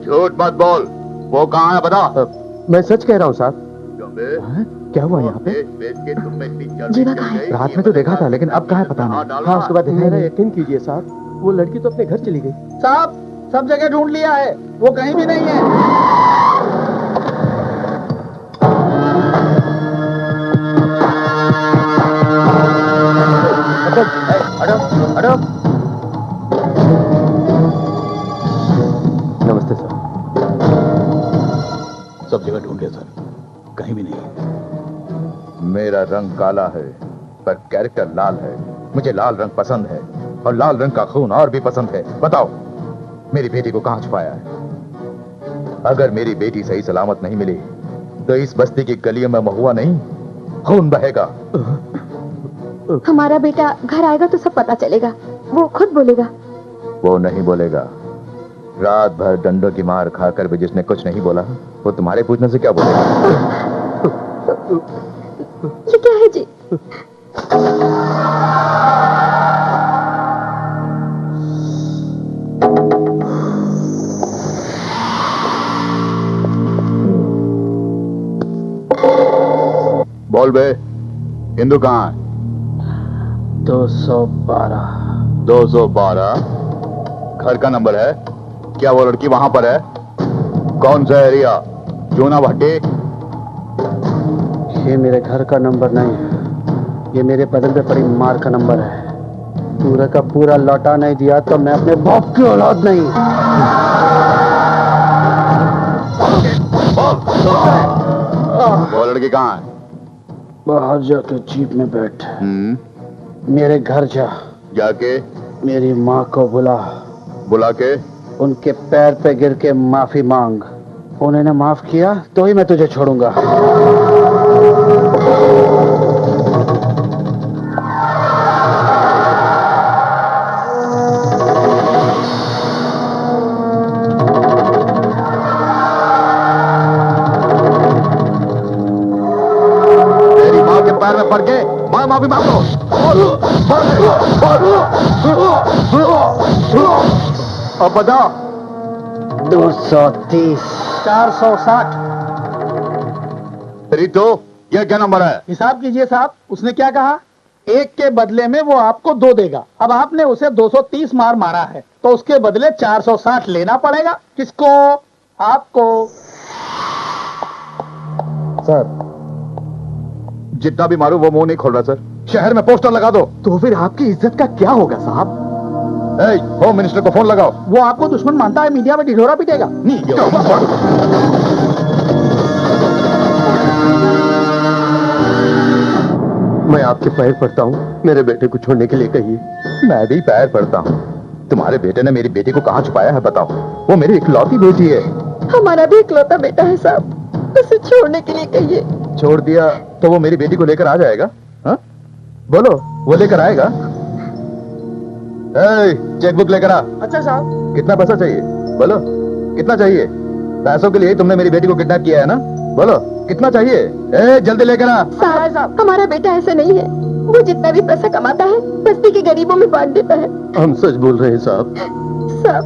झूठ मत बोल। वो कहाँ है बता। मैं सच कह रहा हूँ साहब। क्या हुआ यहाँ पे? जीवा कहाँ है? रात में तो देखा था, लेकिन अब कहाँ है पता नहीं। हाँ, उसके बाद देखा ही मेरा नहीं। यकीन कीजिए साहब, वो लड़की तो अपने घर चली गई। साहब सब जगह ढूंढ लिया है, वो कहीं भी नहीं है। हटो। नमस्ते सर। सब जगह ढूंढ लिया सर, कहीं भी नहीं। मेरा रंग काला है पर कैरेक्टर लाल है। मुझे लाल रंग पसंद है और लाल रंग का खून और भी पसंद है। बताओ मेरी बेटी को कहां छुपाया है? अगर मेरी बेटी सही सलामत नहीं मिली तो इस बस्ती की गलियों में महुआ नहीं, खून बहेगा। हमारा बेटा घर आएगा तो सब पता चलेगा, वो खुद बोलेगा। वो नहीं बोलेगा। रात भर डंडों की मार खाकर भी जिसने कुछ नहीं बोला, वो तुम्हारे पूछने से क्या बोलेगा? ये क्या है जी? बोल बे, हिंदू कहाँ है? 212। 212 घर का नंबर है क्या? वो लड़की वहां पर है? कौन सा एरिया? जूना भट्टी? ये मेरे घर का नंबर नहीं है, ये मेरे बदन पे पड़ी मार का नंबर है। पूरा का पूरा लौटा नहीं दिया तो मैं अपने बाप की औलाद नहीं। वो लड़की कहाँ है? बाहर जाके जीप में बैठ। मेरे घर जा, जाके मेरी माँ को बुला के उनके पैर पे गिर के माफी मांग। उन्होंने माफ किया तो ही मैं तुझे छोड़ूंगा। तेरी माँ के पैर में पड़ के माँ माफी मांगो। अब बताओ। 230 460। रितु, ये क्या नंबर है? हिसाब कीजिए साहब, उसने क्या कहा? एक के बदले में वो आपको 2 देगा। अब आपने उसे 230 मार मारा है तो उसके बदले 460 लेना पड़ेगा। किसको? आपको। सर जितना भी मारू वो मुंह नहीं खोल रहा सर। शहर में पोस्टर लगा दो। तो फिर आपकी इज्जत का क्या होगा साहब? होम मिनिस्टर को फोन लगाओ। वो आपको दुश्मन मानता है, मीडिया में ढिढोरा पीटेगा। मैं आपके पैर पड़ता हूँ, मेरे बेटे को छोड़ने के लिए कहिए। मैं भी पैर पड़ता हूँ। तुम्हारे बेटे ने मेरी बेटी को कहाँ छुपाया है बताओ? वो मेरी इकलौती बेटी है। हमारा भी इकलौता बेटा है साहब, उसे छोड़ने के लिए कहिए। छोड़ दिया तो वो मेरी बेटी को लेकर आ जाएगा? हाँ? बोलो, वो लेकर आएगा? चेकबुक लेकर आ। अच्छा साहब। कितना पैसा चाहिए? बोलो कितना चाहिए? पैसों के लिए तुमने मेरी बेटी को किडनैप किया है ना? बोलो कितना चाहिए? ए, जल्दी लेकर आ। साहब, हमारा बेटा ऐसा नहीं है। वो जितना भी पैसा कमाता है बस्ती के गरीबों में बांट देता है। हम सच बोल रहे हैं साहब। साहब,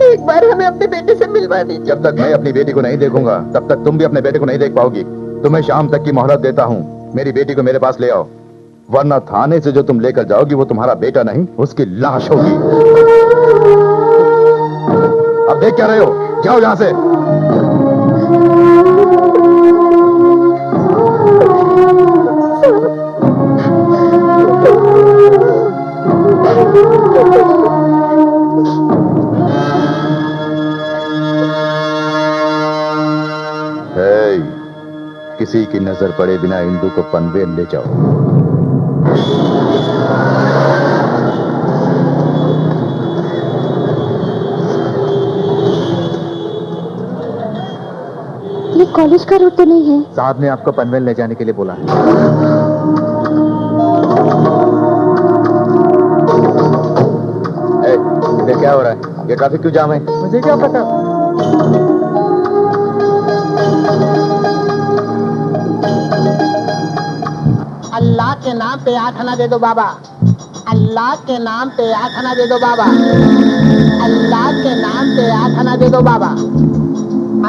एक बार हमें अपने बेटे से मिलवा दीजिए। जब तक मैं अपनी बेटी को नहीं देखूंगा तब तक तुम भी अपने बेटे को नहीं देख पाओगी। तुम्हें शाम तक की मोहलत देता हूँ, मेरी बेटी को मेरे पास ले आओ, वरना थाने से जो तुम लेकर जाओगी वो तुम्हारा बेटा नहीं उसकी लाश होगी। अब देख क्या रहे हो, जाओ यहां से। किसी की नजर पड़े बिना इंदु को पनवेल ले जाओ। ये कॉलेज का रूट तो नहीं है? साहब ने आपको पनवेल ले जाने के लिए बोला है। इधर क्या हो रहा है? ये ट्रैफिक क्यों जाम है? मुझे क्या पता। अल्लाह के नाम पे 8 आना दे दो बाबा। अल्लाह के नाम पे 8 आना दे दो बाबा। अल्लाह के नाम पे 8 आना दे दो बाबा।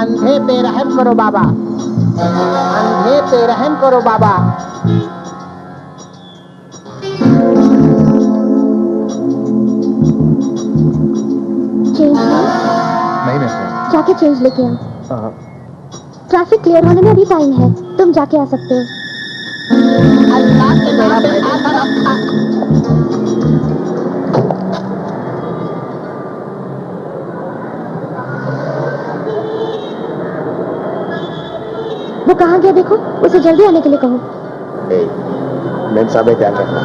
अंधे पे रहम करो बाबा। अंधे पे रहम करो बाबा। चेंज है? नहीं मिलता। जाके चेंज लेके आओ। ट्रैफिक क्लियर होने में अभी टाइम है, तुम जाके आ सकते हो। अल्लाह के नाम पे 8 आना। वो कहाँ गया देखो, उसे जल्दी आने के लिए कहो। मैम साहब ध्यान रखना।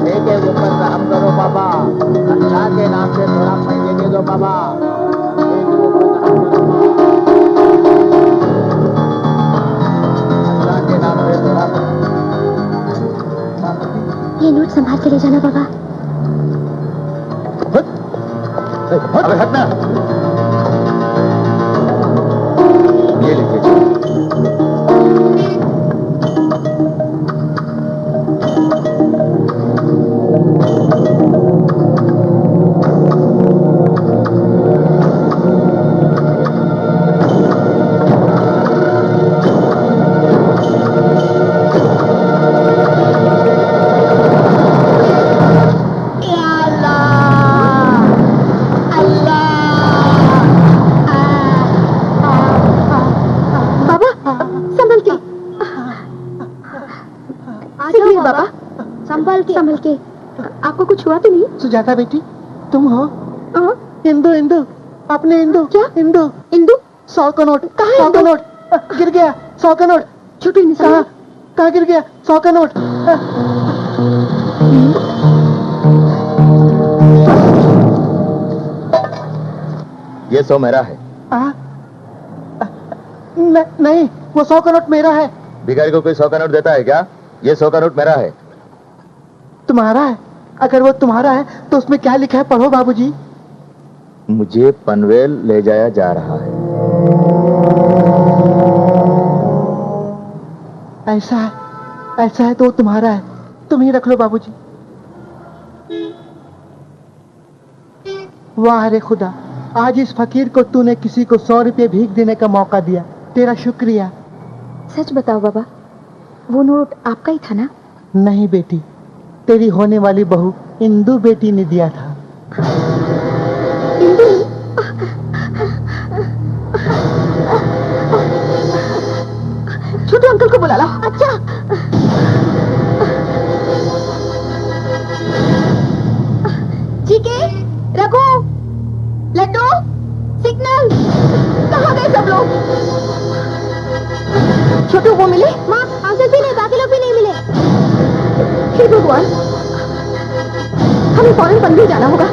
बेटे के ऊपर रहम करो बाबा। अल्लाह के नाम से थोड़ा पैसे दे दो बाबा। अल्लाह के नाम से थोड़ा। ये नोट संभाल के ले जाना बाबा। अबे हटना। ये लीजिए। बाबा, संभल के। आपको कुछ हुआ तो नहीं? सुजाता बेटी, तुम हो? इंदु, इंदु, अपने इंदु। क्या? इंदु, इंदु? 100 का नोट। कहाँ है 100 का इंदु? नोट गिर गया। 100 का नोट। छोटू इंसान। कहाँ गिर गया? 100 का नोट। ये 100 मेरा है। नहीं, वो 100 का नोट मेरा है। भिखारी को कोई 100 का नोट देता है क्या? ये 100 का नोट मेरा है। तुम्हारा है? अगर वो तुम्हारा है तो उसमें क्या लिखा है पढ़ो बाबूजी। मुझे पनवेल ले जाया जा रहा है। ऐसा है तो वो तुम्हारा है, तुम ही रख लो बाबूजी। वाह रे खुदा, आज इस फकीर को तूने किसी को 100 रुपये भीख देने का मौका दिया, तेरा शुक्रिया। सच बताओ बाबा, वो नोट आपका ही था ना? नहीं बेटी, तेरी होने वाली बहू इंदु बेटी ने दिया था। इंदु? छोटू अंकल को बुला ला। अच्छा। जीके, रघु, लड्डू, सिग्नल, कहाँ गए सब लोग? छोटू वो मिले? माँ, अंकल भी नहीं, बाकी लोग भी नहीं मिले। हे भगवान, हमें फौरन पनवेल जाना होगा।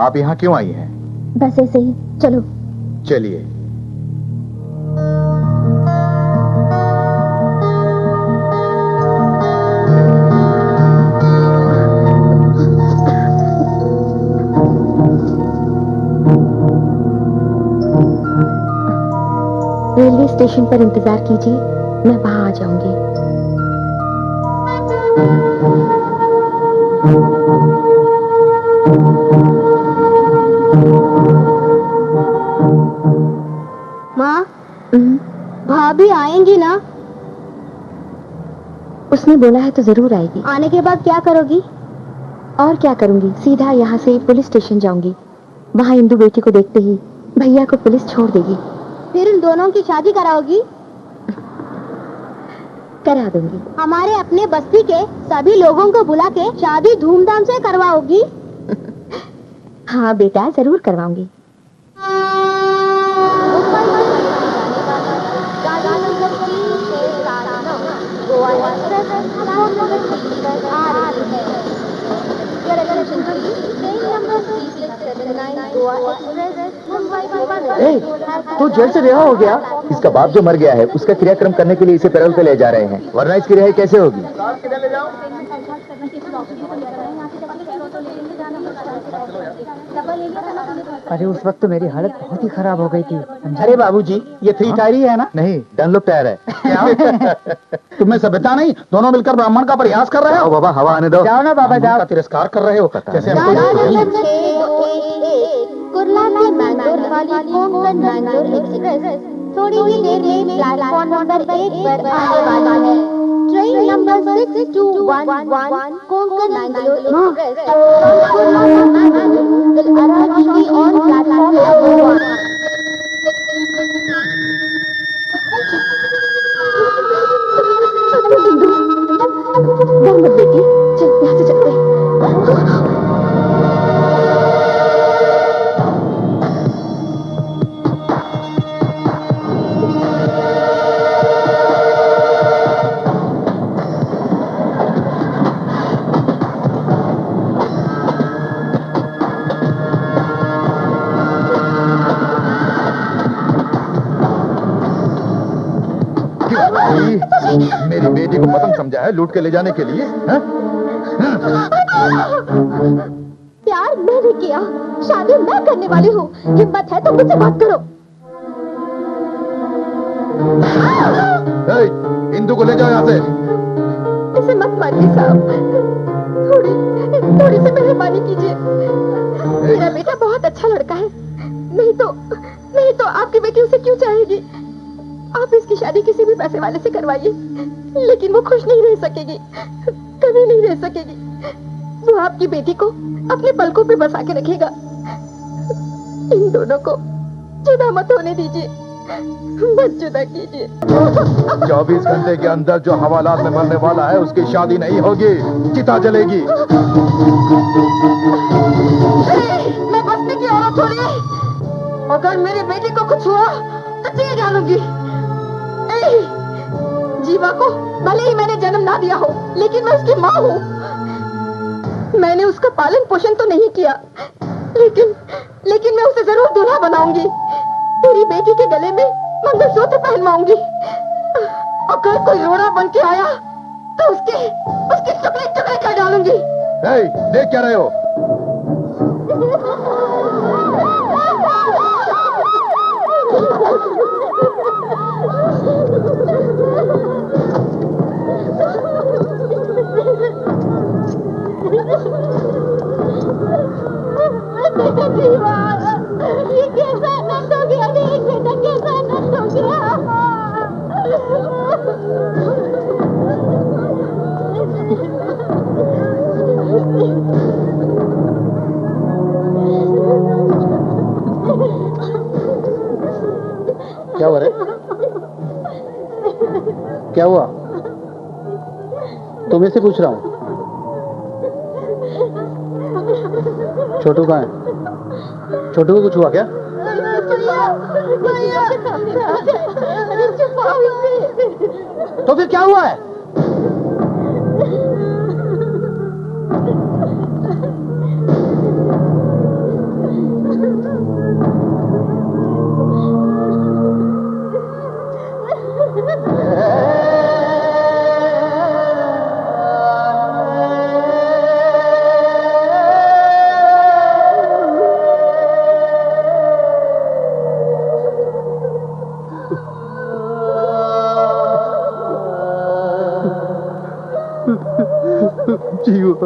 आप यहाँ क्यों आई हैं? बस ऐसे ही, चलो। चलिए। रेलवे स्टेशन पर इंतजार कीजिए, मैं वहां आ जाऊंगी। माँ, भाभी आएंगी ना? उसने बोला है तो जरूर आएगी। आने के बाद क्या करोगी? और क्या करूंगी, सीधा यहाँ से पुलिस स्टेशन जाऊंगी। वहाँ इंदु बेटी को देखते ही भैया को पुलिस छोड़ देगी। फिर इन दोनों की शादी कराओगी? करा दूंगी। हमारे अपने बस्ती के सभी लोगों को बुला के शादी धूमधाम से करवाओगी? हाँ बेटा, जरूर करवाऊंगी। तू जेल से रिहा हो गया? इसका बाप जो मर गया है उसका क्रियाक्रम करने के लिए इसे पैरोल पे ले जा रहे हैं, वरना इसकी रिहाई कैसे होगी? अरे उस वक्त तो मेरी हालत बहुत ही खराब हो गई थी। अरे बाबूजी, ये 3 टायरी है ना? नहीं, डनलोप टायर है। तुम्हें सभ्यता नहीं, दोनों मिलकर ब्राह्मण का प्रयास कर रहे हो। बाबा हवा आने दो। जाओ ना बाबा, जाओ। का तिरस्कार कर रहे हो जैसे हम कुर्ला से मैंगलोर वाली कोंकण मैंगलोर एक्सप्रेस थोड़ी ही देर में प्लेटफॉर्म नंबर 1 पर आने वाला है। Train number 6211 Konkan Mangalore express will arrive shortly on platform number 1. डर मत बेटी, चल यहाँ से चलते हैं। मेरी बेटी को पतंग समझा है लूट के ले जाने के लिए? हाँ? प्यार मैंने किया, शादी मैं करने वाली हूँ। हिम्मत है तो मुझसे बात करो। इंदु को ले जाओ यहाँ से। इसे मत मारिए साहब, थोड़ी सी मेहरबानी कीजिए। मेरा बेटा बहुत अच्छा लड़का है, नहीं तो आपकी बेटी उसे क्यों चाहेगी? आप इसकी शादी किसी भी पैसे वाले से करवाइए, लेकिन वो खुश नहीं रह सकेगी, कभी नहीं रह सकेगी। वो आपकी बेटी को अपने पलकों पे बसा के रखेगा। इन दोनों को जुदा मत होने दीजिए, मत जुदा कीजिए। 24 घंटे के अंदर जो हवालात में मरने वाला है उसकी शादी नहीं होगी, चिता जलेगी। मैं बस्ती की औरत हो रही, अगर मेरी बेटी को कुछ हुआ तो जी डालूंगी। जीवा को भले ही मैंने जन्म ना दिया हो, लेकिन मैं उसकी माँ हूँ। मैंने उसका पालन पोषण तो नहीं किया, लेकिन मैं उसे जरूर दूल्हा बनाऊंगी। तेरी बेटी के गले में मंगलसूत्र पहनवाऊंगी। अगर कोई रोड़ा बन के आया तो उसके टुकड़े टुकड़े कर डालूंगी। देख क्या रहे हो? जीवा, ये कैसा नष्ट हो गया? देख बेटा कैसा नष्ट हो गया। क्या हुआ रे? क्या हुआ? तुम्हें से पूछ रहा हूँ। छोटू कहाँ है? छोटू को कुछ हुआ क्या? तो फिर क्या हुआ है? तुम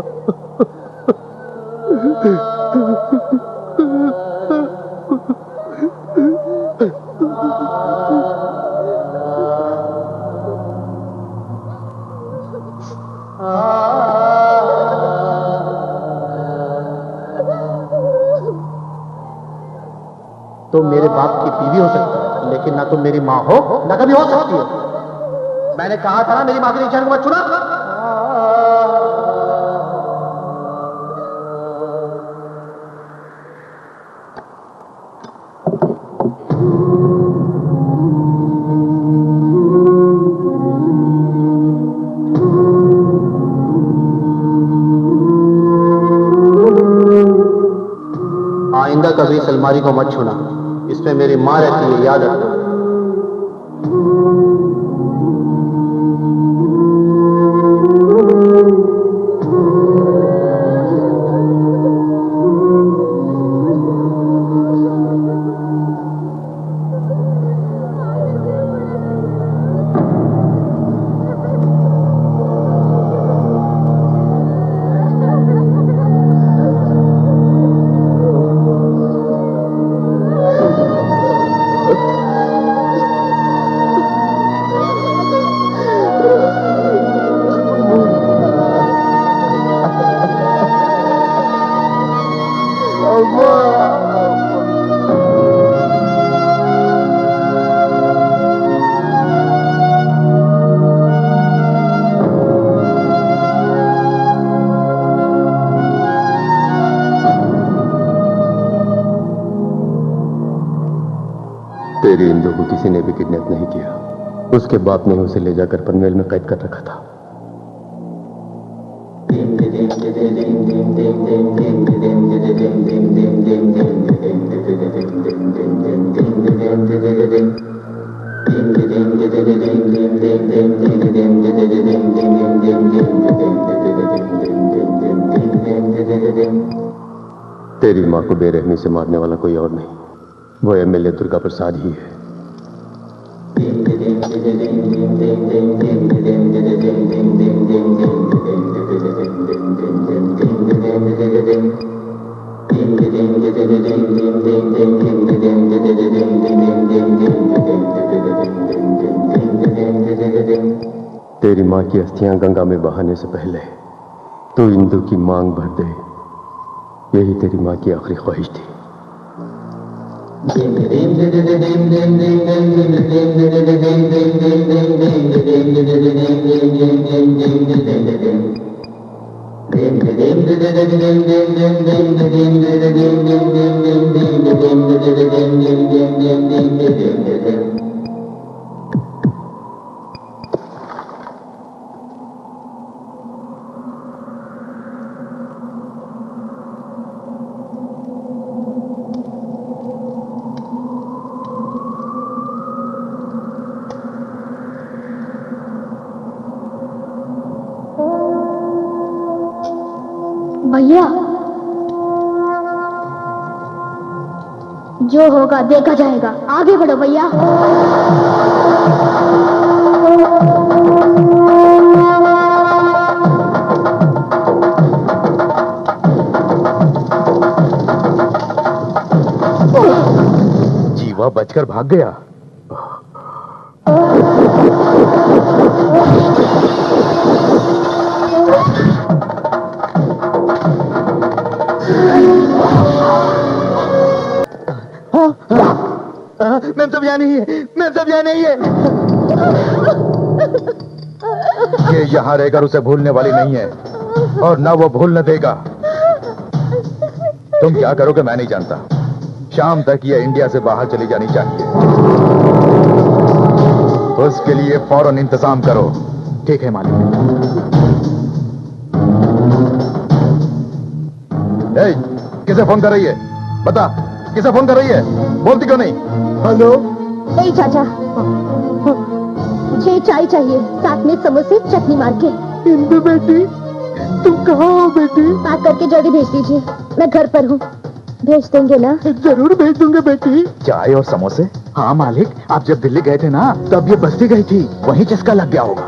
मेरे बाप की बीवी हो सकती है, लेकिन ना तुम मेरी माँ हो ना कभी हो सकती हो। मैंने कहा था ना मेरी माँ के निशान को मत छूना। आइंदा कभी इस अलमारी को मत छूना, इसमें मेरी माँ रहती है, याद रखना। तेरी इंदु को किसी ने भी किडनैप नहीं किया। उसके बाप ने उसे ले जाकर पनवेल में कैद कर रखा था। तेरी मां को बेरहमी से मारने वाला कोई और नहीं, वो एमएलए दुर्गा प्रसाद ही है। तेरी मां की अस्थियां गंगा में बहाने से पहले तू इंदु की मांग भर दे, यही तेरी मां की आखिरी ख्वाहिश थी। भैया, जो होगा देखा जाएगा, आगे बढ़ो भैया। जीवा बचकर भाग गया। मैम सब यहाँ नहीं है, मैम सब यहाँ नहीं है। ये यहाँ रहकर उसे भूलने वाली नहीं है और ना वो भूलने देगा। तुम क्या करोगे मैं नहीं जानता। शाम तक ये इंडिया से बाहर चली जानी चाहिए। उसके लिए फौरन इंतजाम करो। ठीक है मालिक। ए, किसे फोन कर रही है? बता, किसे फोन कर रही है? बोलती क्यों नहीं? हेलो, नहीं चाचा, मुझे चाय चाहिए, साथ में समोसे चटनी मार के। इंदु बेटी, तुम कहाँ हो बेटी? पैक करके जल्दी भेज दीजिए, मैं घर पर हूँ। भेज देंगे ना? जरूर भेज दूंगे बेटी। चाय और समोसे? हाँ मालिक, आप जब दिल्ली गए थे ना, तब ये बस्ती गई थी, वहीं चस्का लग गया होगा।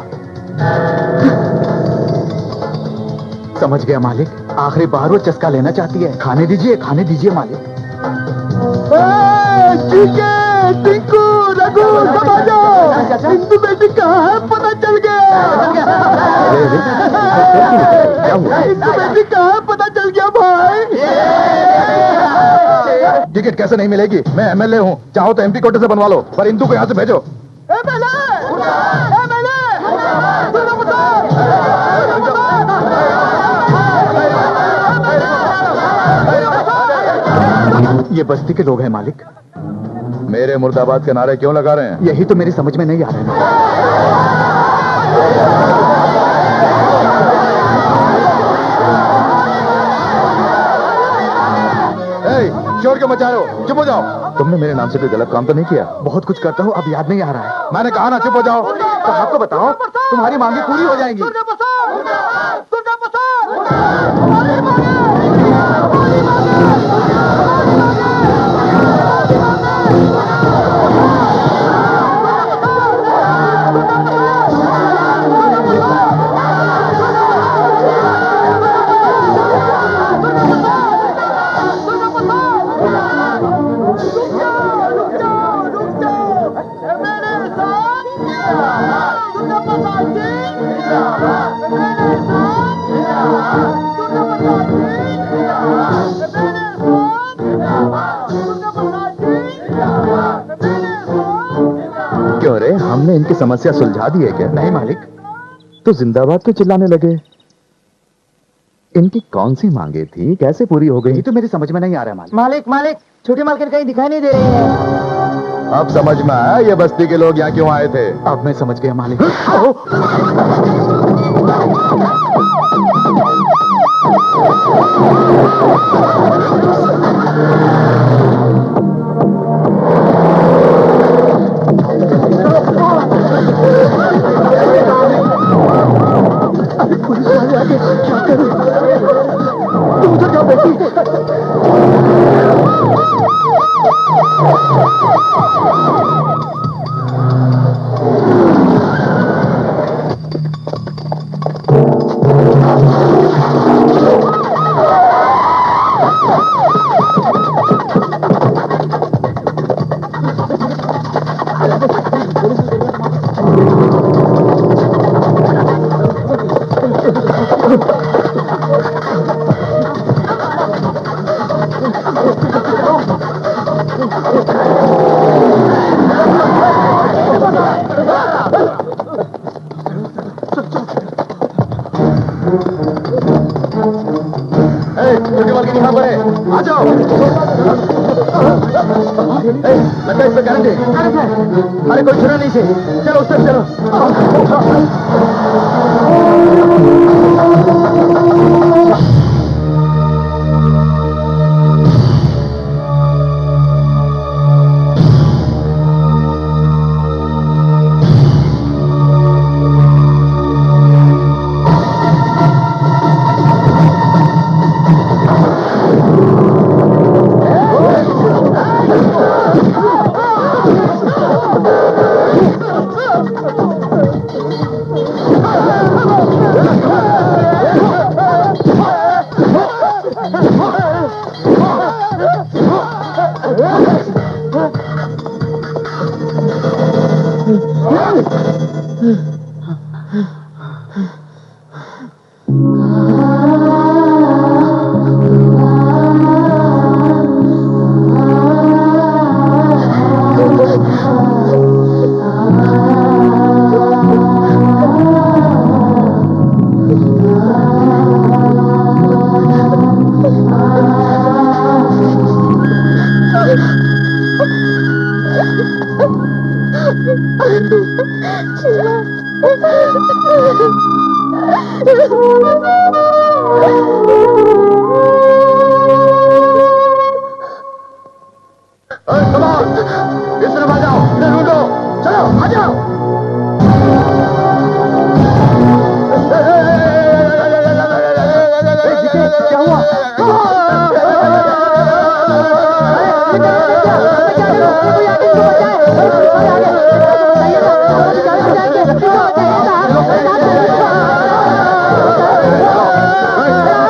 समझ गया मालिक, आखिरी बार वो चस्का लेना चाहती है। खाने दीजिए मालिक। टिंकू, रघु, सब आ जाओ। इंदु बेटी कहाँ है पता चल गया। इंदु बेटी कहाँ है पता चल गया भाई। टिकट कैसे नहीं मिलेगी? मैं एमएलए हूँ, चाहो तो एमपी कोटे से बनवा लो, पर इंदु को यहाँ से भेजो। ये बस्ती के लोग हैं मालिक। मेरे मुर्दाबाद के नारे क्यों लगा रहे हैं? यही तो मेरी समझ में नहीं आ रहा है। शोर क्यों मचा रहे हो? चुप हो जाओ। तुमने मेरे नाम से कोई गलत काम तो नहीं किया? बहुत कुछ करता हूँ, अब याद नहीं आ रहा है। मैंने कहा ना चुप हो जाओ। तो आपको बताओ, तुम्हारी मांगे पूरी हो जाएंगी। क्यों रे, हमने इनकी समस्या सुलझा दी है क्या? नहीं मालिक। तो जिंदाबाद क्यों चिल्लाने लगे? इनकी कौन सी मांगे थी, कैसे पूरी हो गई? यही तो मेरी समझ में नहीं आ रहा है मालिक। मालिक छोटी मालकिन कहीं दिखाई नहीं दे रही है। अब समझ में आया ये बस्ती के लोग यहाँ क्यों आए थे। अब मैं समझ गया मालिक। छोटी मालकिन यहाँ पर है, आ जाओ। लगता है इस पर गारंटी। अरे कोई छुरा नहीं से, चलो उस तरफ चलो।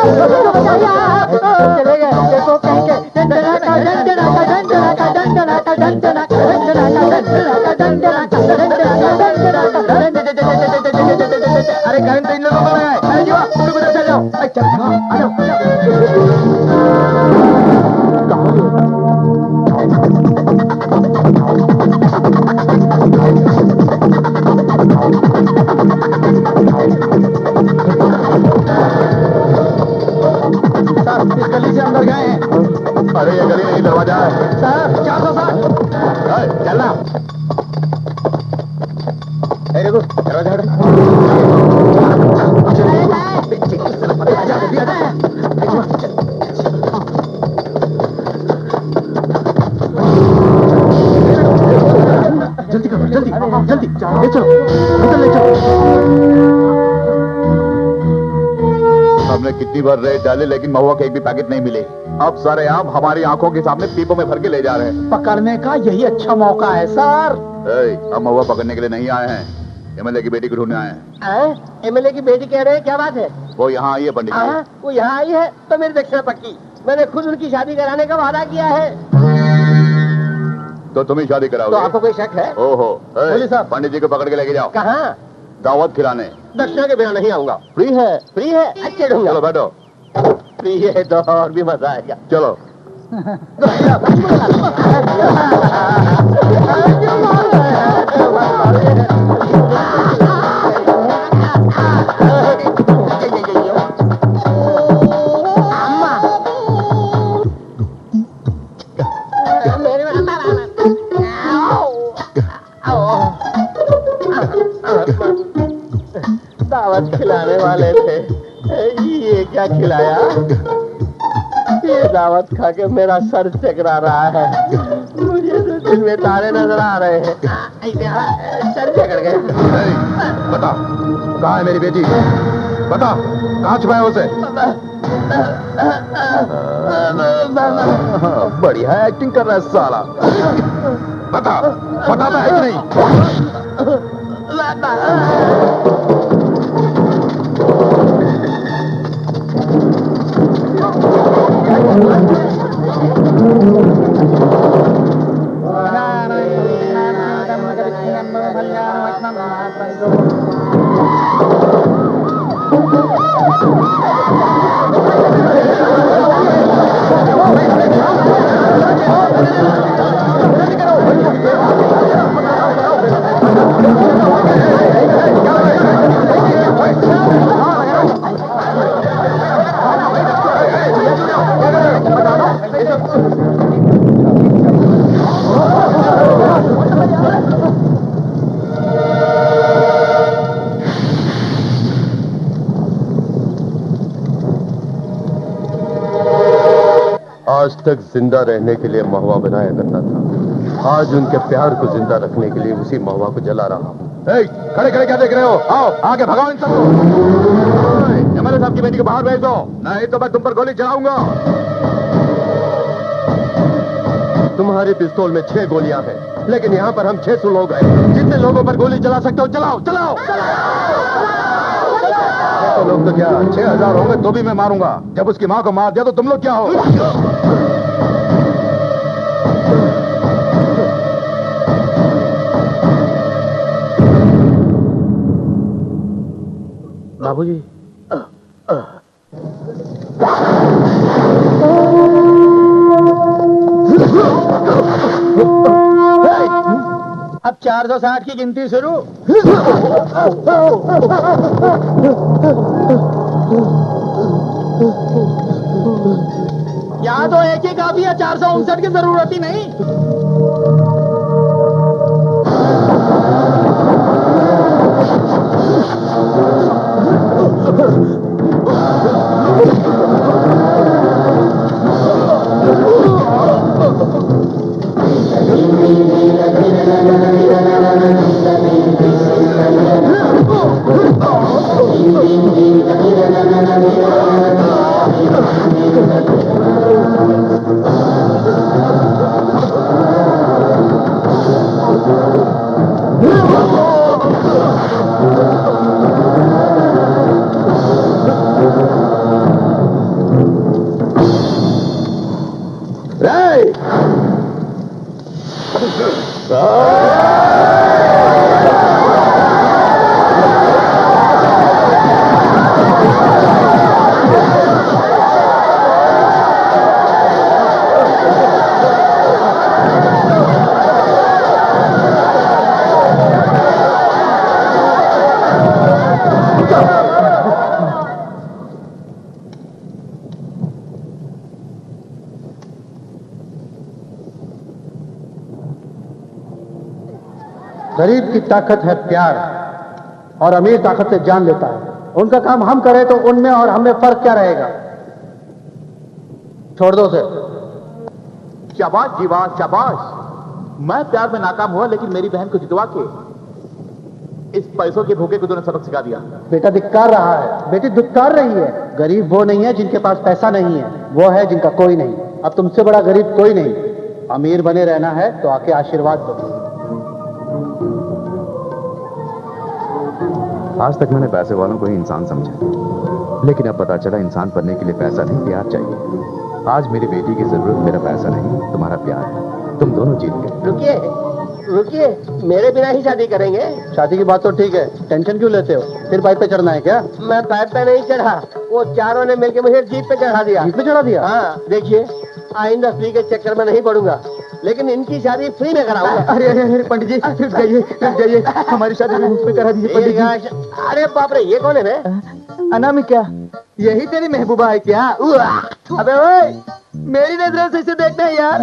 चले गए देखो कहीं के डंडना का डंडना का डंडना का डंडना का डंडना का डंडना का डंडना का डंडना का डंडना का। अरे करंट तो इन लोगों को लगा है। अरे जीवा तुम लोग उधर चल जाओ। अच्छा आ जाओ इस गली से अंदर गए हैं। अरे ये गली नहीं, दरवाजा है। सर 460 चलना। देखो दरवाजा जल्दी करो जल्दी जल्दी ले चलो अंदर ले चलो। हमने कितनी बार रेड डाले लेकिन महुआ के एक भी पैकेट नहीं मिले। अब सारे आम हमारी आंखों के सामने पीपों में भर के ले जा रहे हैं। पकड़ने का यही अच्छा मौका है सर। हम महुआ पकड़ने के लिए नहीं आए हैं, एमएलए की बेटी को ढूंढने आए हैं। एमएलए की बेटी कह रहे हैं, क्या बात है? वो यहाँ आई है पंडित जी। वो यहाँ आई है तो मेरी दक्षिणा पक्की। मैंने खुद उनकी शादी कराने का वादा किया है। तो तुम ही शादी तो कराओगे? आपको कोई शक है? ओहो, बोलिए साहब। पंडित जी को पकड़ के लेके जाओ, कहाँ? दावत खिलाने। दक्षिणा के बिना नहीं आऊंगा। फ्री है, फ्री है। अच्छे ढूंढूंगा। चलो बैठो। फ्री है तो और भी मजा आएगा। चलो। दावत खिलाने वाले थे, ये क्या खिलाया? ये दावत खा के मेरा सर चकरा रहा है। मुझे तो दिल में तारे नजर आ रहे हैं। सर चकर गए। बता कहाँ है मेरी बेटी? बता कहाँ छुपाया उसे? बढ़िया एक्टिंग कर रहा है साला। बता बताता है कि नहीं? आज तक जिंदा रहने के लिए महुआ बनाया करता था। आज उनके प्यार को जिंदा रखने के लिए उसी महुआ को जला रहा हूँ। खड़े खड़े क्या देख रहे हो? आओ आगे भगाओ इन सबको। एमएलए साहब की बेटी को बाहर भेज दो, नहीं तो मैं तुम पर गोली चलाऊंगा। तुम्हारी पिस्तौल में 6 गोलियां हैं, लेकिन यहाँ पर हम 600 लोग हैं। जितने लोगों पर गोली चला सकते हो चलाओ चलाओ। 600 लोग तो क्या 6000 होंगे तो भी मैं मारूंगा। जब उसकी माँ को मार दिया तो तुम लोग क्या हो? बाबूजी अब 460 की गिनती शुरू। यहाँ तो एक ही काफी है, 459 की जरूरत ही नहीं। गरीब की ताकत है प्यार और अमीर ताकत से जान लेता है। उनका काम हम करें तो उनमें और हमें फर्क क्या रहेगा? छोड़ दो उसे। शाबाश जीवा शाबाश। मैं प्यार में नाकाम हुआ लेकिन मेरी बहन को जितवा के इस पैसों के भूखे को तूने सबक सिखा दिया। बेटा धिक्कार रहा है, बेटी धिक्कार रही है। गरीब वो नहीं है जिनके पास पैसा नहीं है, वो है जिनका कोई नहीं। अब तुमसे बड़ा गरीब कोई नहीं। अमीर बने रहना है तो आके आशीर्वाद दो। आज तक मैंने पैसे वालों को ही इंसान समझा, लेकिन अब पता चला इंसान बनने के लिए पैसा नहीं प्यार चाहिए। आज मेरी बेटी की जरूरत मेरा पैसा नहीं, तुम्हारा प्यार है। तुम दोनों जीत गए। रुकिए रुकिए, मेरे बिना ही शादी करेंगे? शादी की बात तो ठीक है, टेंशन क्यों लेते हो? फिर बाइक पे चढ़ना है क्या? मैं पैर पे नहीं चढ़ा, वो चारों ने मिलकर मुझे जीप पे चढ़ा दिया। जीप पे चढ़ा दिया? हाँ, देखिए आइंदा फ्री के चक्कर में नहीं पड़ूंगा, लेकिन इनकी शादी फ्री में कराऊंगा। अरे अरे अरे पंडित जी रुक जाइए, हमारी शादी भी मुझ पे करा दीजिए पंडित जी। अरे बाप रे, ये कौन है बे? अनामिका, यही तेरी महबूबा है क्या? अबे ओए, मेरी नजरों से इसे देखना है यार।